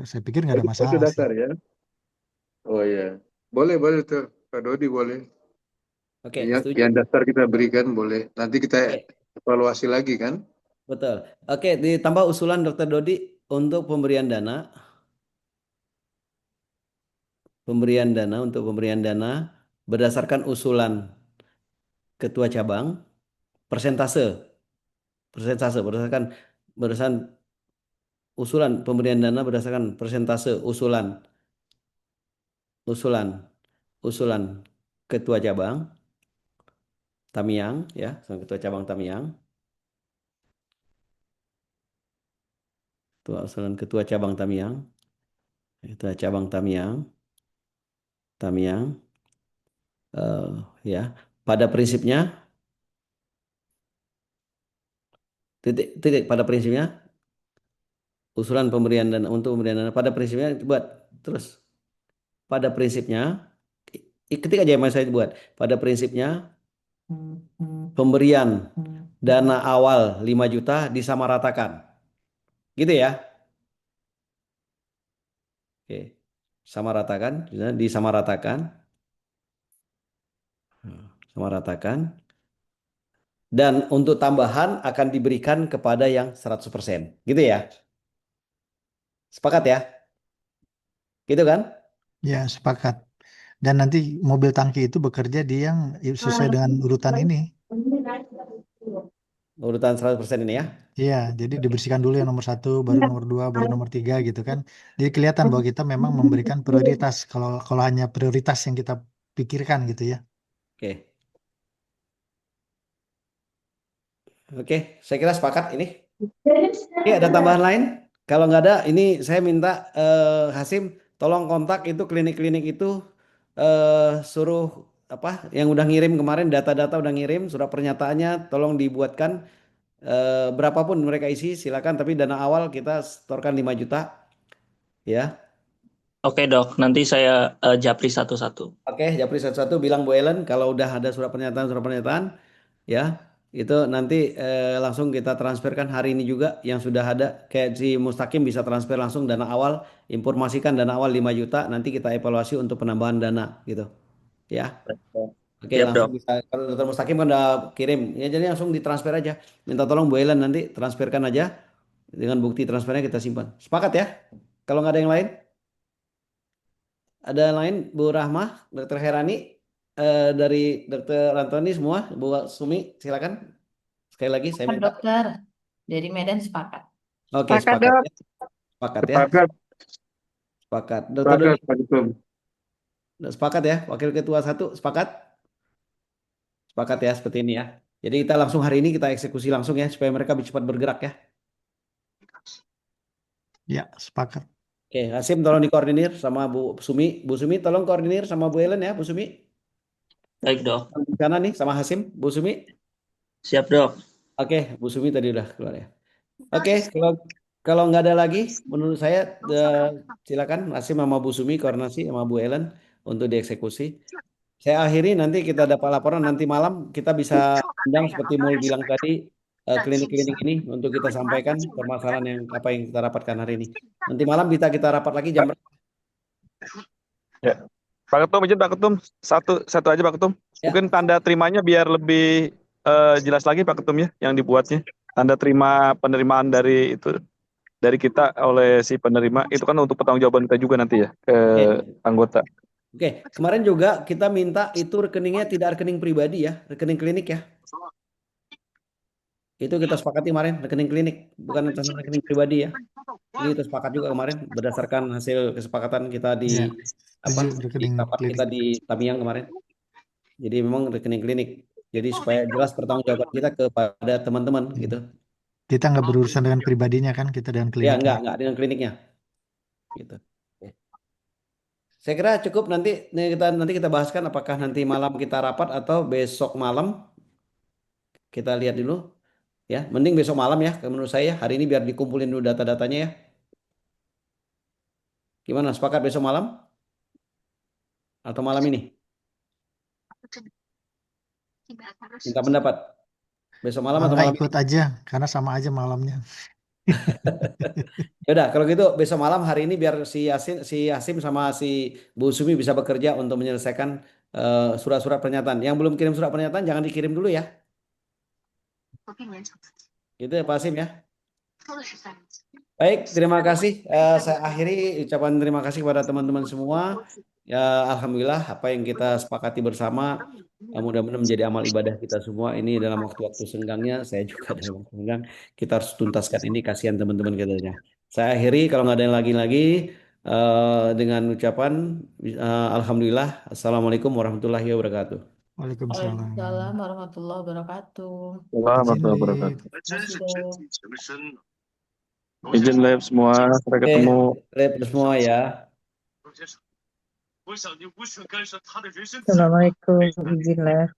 saya pikir nggak ada Itu masalah sih. dasar ya. Oh ya. Boleh, boleh tuh. Pak Dodi boleh. Oke, setuju. Yang dasar kita berikan boleh. Nanti kita Oke, evaluasi lagi kan. betul. Oke, ditambah usulan Dokter Dodi untuk pemberian dana berdasarkan usulan ketua cabang, persentase, berdasarkan usulan pemberian dana berdasarkan persentase usulan, usulan ketua cabang Tamiang ya, ketua cabang Tamiang, ketua cabang Tamiang, ketua cabang Tamiang, Tamiang, ya, pada prinsipnya titik titik pada prinsipnya Usulan pemberian dana untuk pemberian dana pada prinsipnya buat terus pada prinsipnya ketik aja yang saya buat pada prinsipnya pemberian dana awal 5 juta disamaratakan. Gitu ya. Oke. Samaratakan, disamaratakan. Samaratakan. Dan untuk tambahan akan diberikan kepada yang 100%. Gitu ya. Sepakat ya? Gitu kan? Ya, sepakat. Dan nanti mobil tangki itu bekerja di yang sesuai dengan urutan ini. Urutan 100% ini ya. Iya, jadi dibersihkan dulu yang nomor 1, baru nomor 2, baru nomor 3 gitu kan. Jadi kelihatan bahwa kita memang memberikan prioritas. Kalau hanya prioritas yang kita pikirkan gitu ya. Oke. Oke, saya kira sepakat ini. Oke, ada tambahan lain? Kalau nggak ada, ini saya minta Hasim tolong kontak itu klinik-klinik itu suruh apa yang udah ngirim kemarin data-data udah ngirim surat pernyataannya tolong dibuatkan berapapun mereka isi silakan tapi dana awal kita setorkan 5 juta ya. Oke dok, nanti saya japri satu-satu. Oke, japri satu-satu bilang Bu Ellen kalau udah ada surat pernyataan ya itu nanti langsung kita transferkan hari ini juga yang sudah ada kayak si Mustaqim bisa transfer langsung dana awal informasikan dana awal 5 juta nanti kita evaluasi untuk penambahan dana gitu ya. Oke Siap langsung dok. bisa kalau Dr. Mustaqim kan udah kirim ya jadi langsung ditransfer aja minta tolong Bu Ellen nanti transferkan aja dengan bukti transfernya kita simpan sepakat ya kalau nggak ada yang lain ada yang lain Bu Rahmah Dr. Herani dari Dr. Antoni semua Bu Sumi silakan sekali lagi saya minta. Dokter dari Medan sepakat. Oke, Sepakat, sepakat Dok. ya. Sepakat ya. Sepakat, Sepakat. Dokter sepakat, Doni, Pak Ketum. sepakat ya. Wakil Ketua 1, sepakat? Sepakat ya, seperti ini ya. Jadi kita langsung hari ini kita eksekusi langsung ya, supaya mereka bisa cepat bergerak ya. Ya, sepakat. Oke, Hasim tolong dikoordinir sama Bu Sumi. Bu Sumi tolong koordinir sama Bu Ellen ya, Bu Sumi. Baik dok. Di sana nih sama Hasim, Bu Sumi. Siap dok. Oke, Bu Sumi tadi udah keluar ya. Oke, kalau nggak ada lagi, menurut saya silakan Hasim sama Bu Sumi koordinasi sama Bu Ellen untuk dieksekusi. Saya akhiri nanti kita dapat laporan nanti malam kita bisa undang seperti Mul bilang tadi klinik-klinik ini untuk kita sampaikan permasalahan yang apa yang kita rapatkan hari ini. Nanti malam kita rapat lagi jam berapa? Ya. Pak Ketum, izin Pak Ketum, satu aja Pak Ketum. Ya. Mungkin tanda terimanya biar lebih jelas lagi Pak Ketum ya, yang dibuatnya. Tanda terima penerimaan dari itu dari kita oleh si penerima itu kan untuk pertanggungjawaban kita juga nanti ya ke anggota. Oke, kemarin juga kita minta itu rekeningnya tidak rekening pribadi ya, rekening klinik ya. Itu kita sepakati kemarin, rekening klinik, bukan rekening pribadi ya. Ini kita sepakat juga kemarin berdasarkan hasil kesepakatan kita di di rapat kita di Tamiang kemarin. Jadi memang rekening klinik. Jadi supaya jelas pertanggungjawaban kita kepada teman-teman gitu. Kita nggak berurusan dengan pribadinya kan, kita dengan kliniknya. Ya, enggak dengan kliniknya. Gitu. Saya kira cukup nanti kita bahaskan apakah nanti malam kita rapat atau besok malam. Kita lihat dulu. Ya, mending besok malam ya menurut saya. Hari ini biar dikumpulin dulu data-datanya ya. Gimana? Sepakat besok malam? Atau malam ini? Minta pendapat. Besok malam atau malam ikut aja, karena sama aja malamnya. Ya udah, kalau gitu besok malam hari ini biar si Hasim sama si Bu Sumi bisa bekerja untuk menyelesaikan surat-surat pernyataan. Yang belum kirim surat pernyataan jangan dikirim dulu ya. Gitu ya Pak Hasim ya. Baik, terima kasih. Saya akhiri ucapan terima kasih kepada teman-teman semua. Ya, alhamdulillah apa yang kita sepakati bersama mudah-mudahan menjadi amal ibadah kita semua. Ini dalam waktu-waktu senggangnya, saya juga dalam waktu senggang kita harus tuntaskan ini. Kasihan teman-teman kita. Saya akhiri kalau nggak ada yang lagi dengan ucapan alhamdulillah. Assalamualaikum warahmatullahi wabarakatuh. Waalaikumsalam. Waalaikumsalam warahmatullahi wabarakatuh. Warahmatullahi wabarakatuh. Izin live semua, sampai ketemu. Live semua ya. Assalamualaikum, izin live.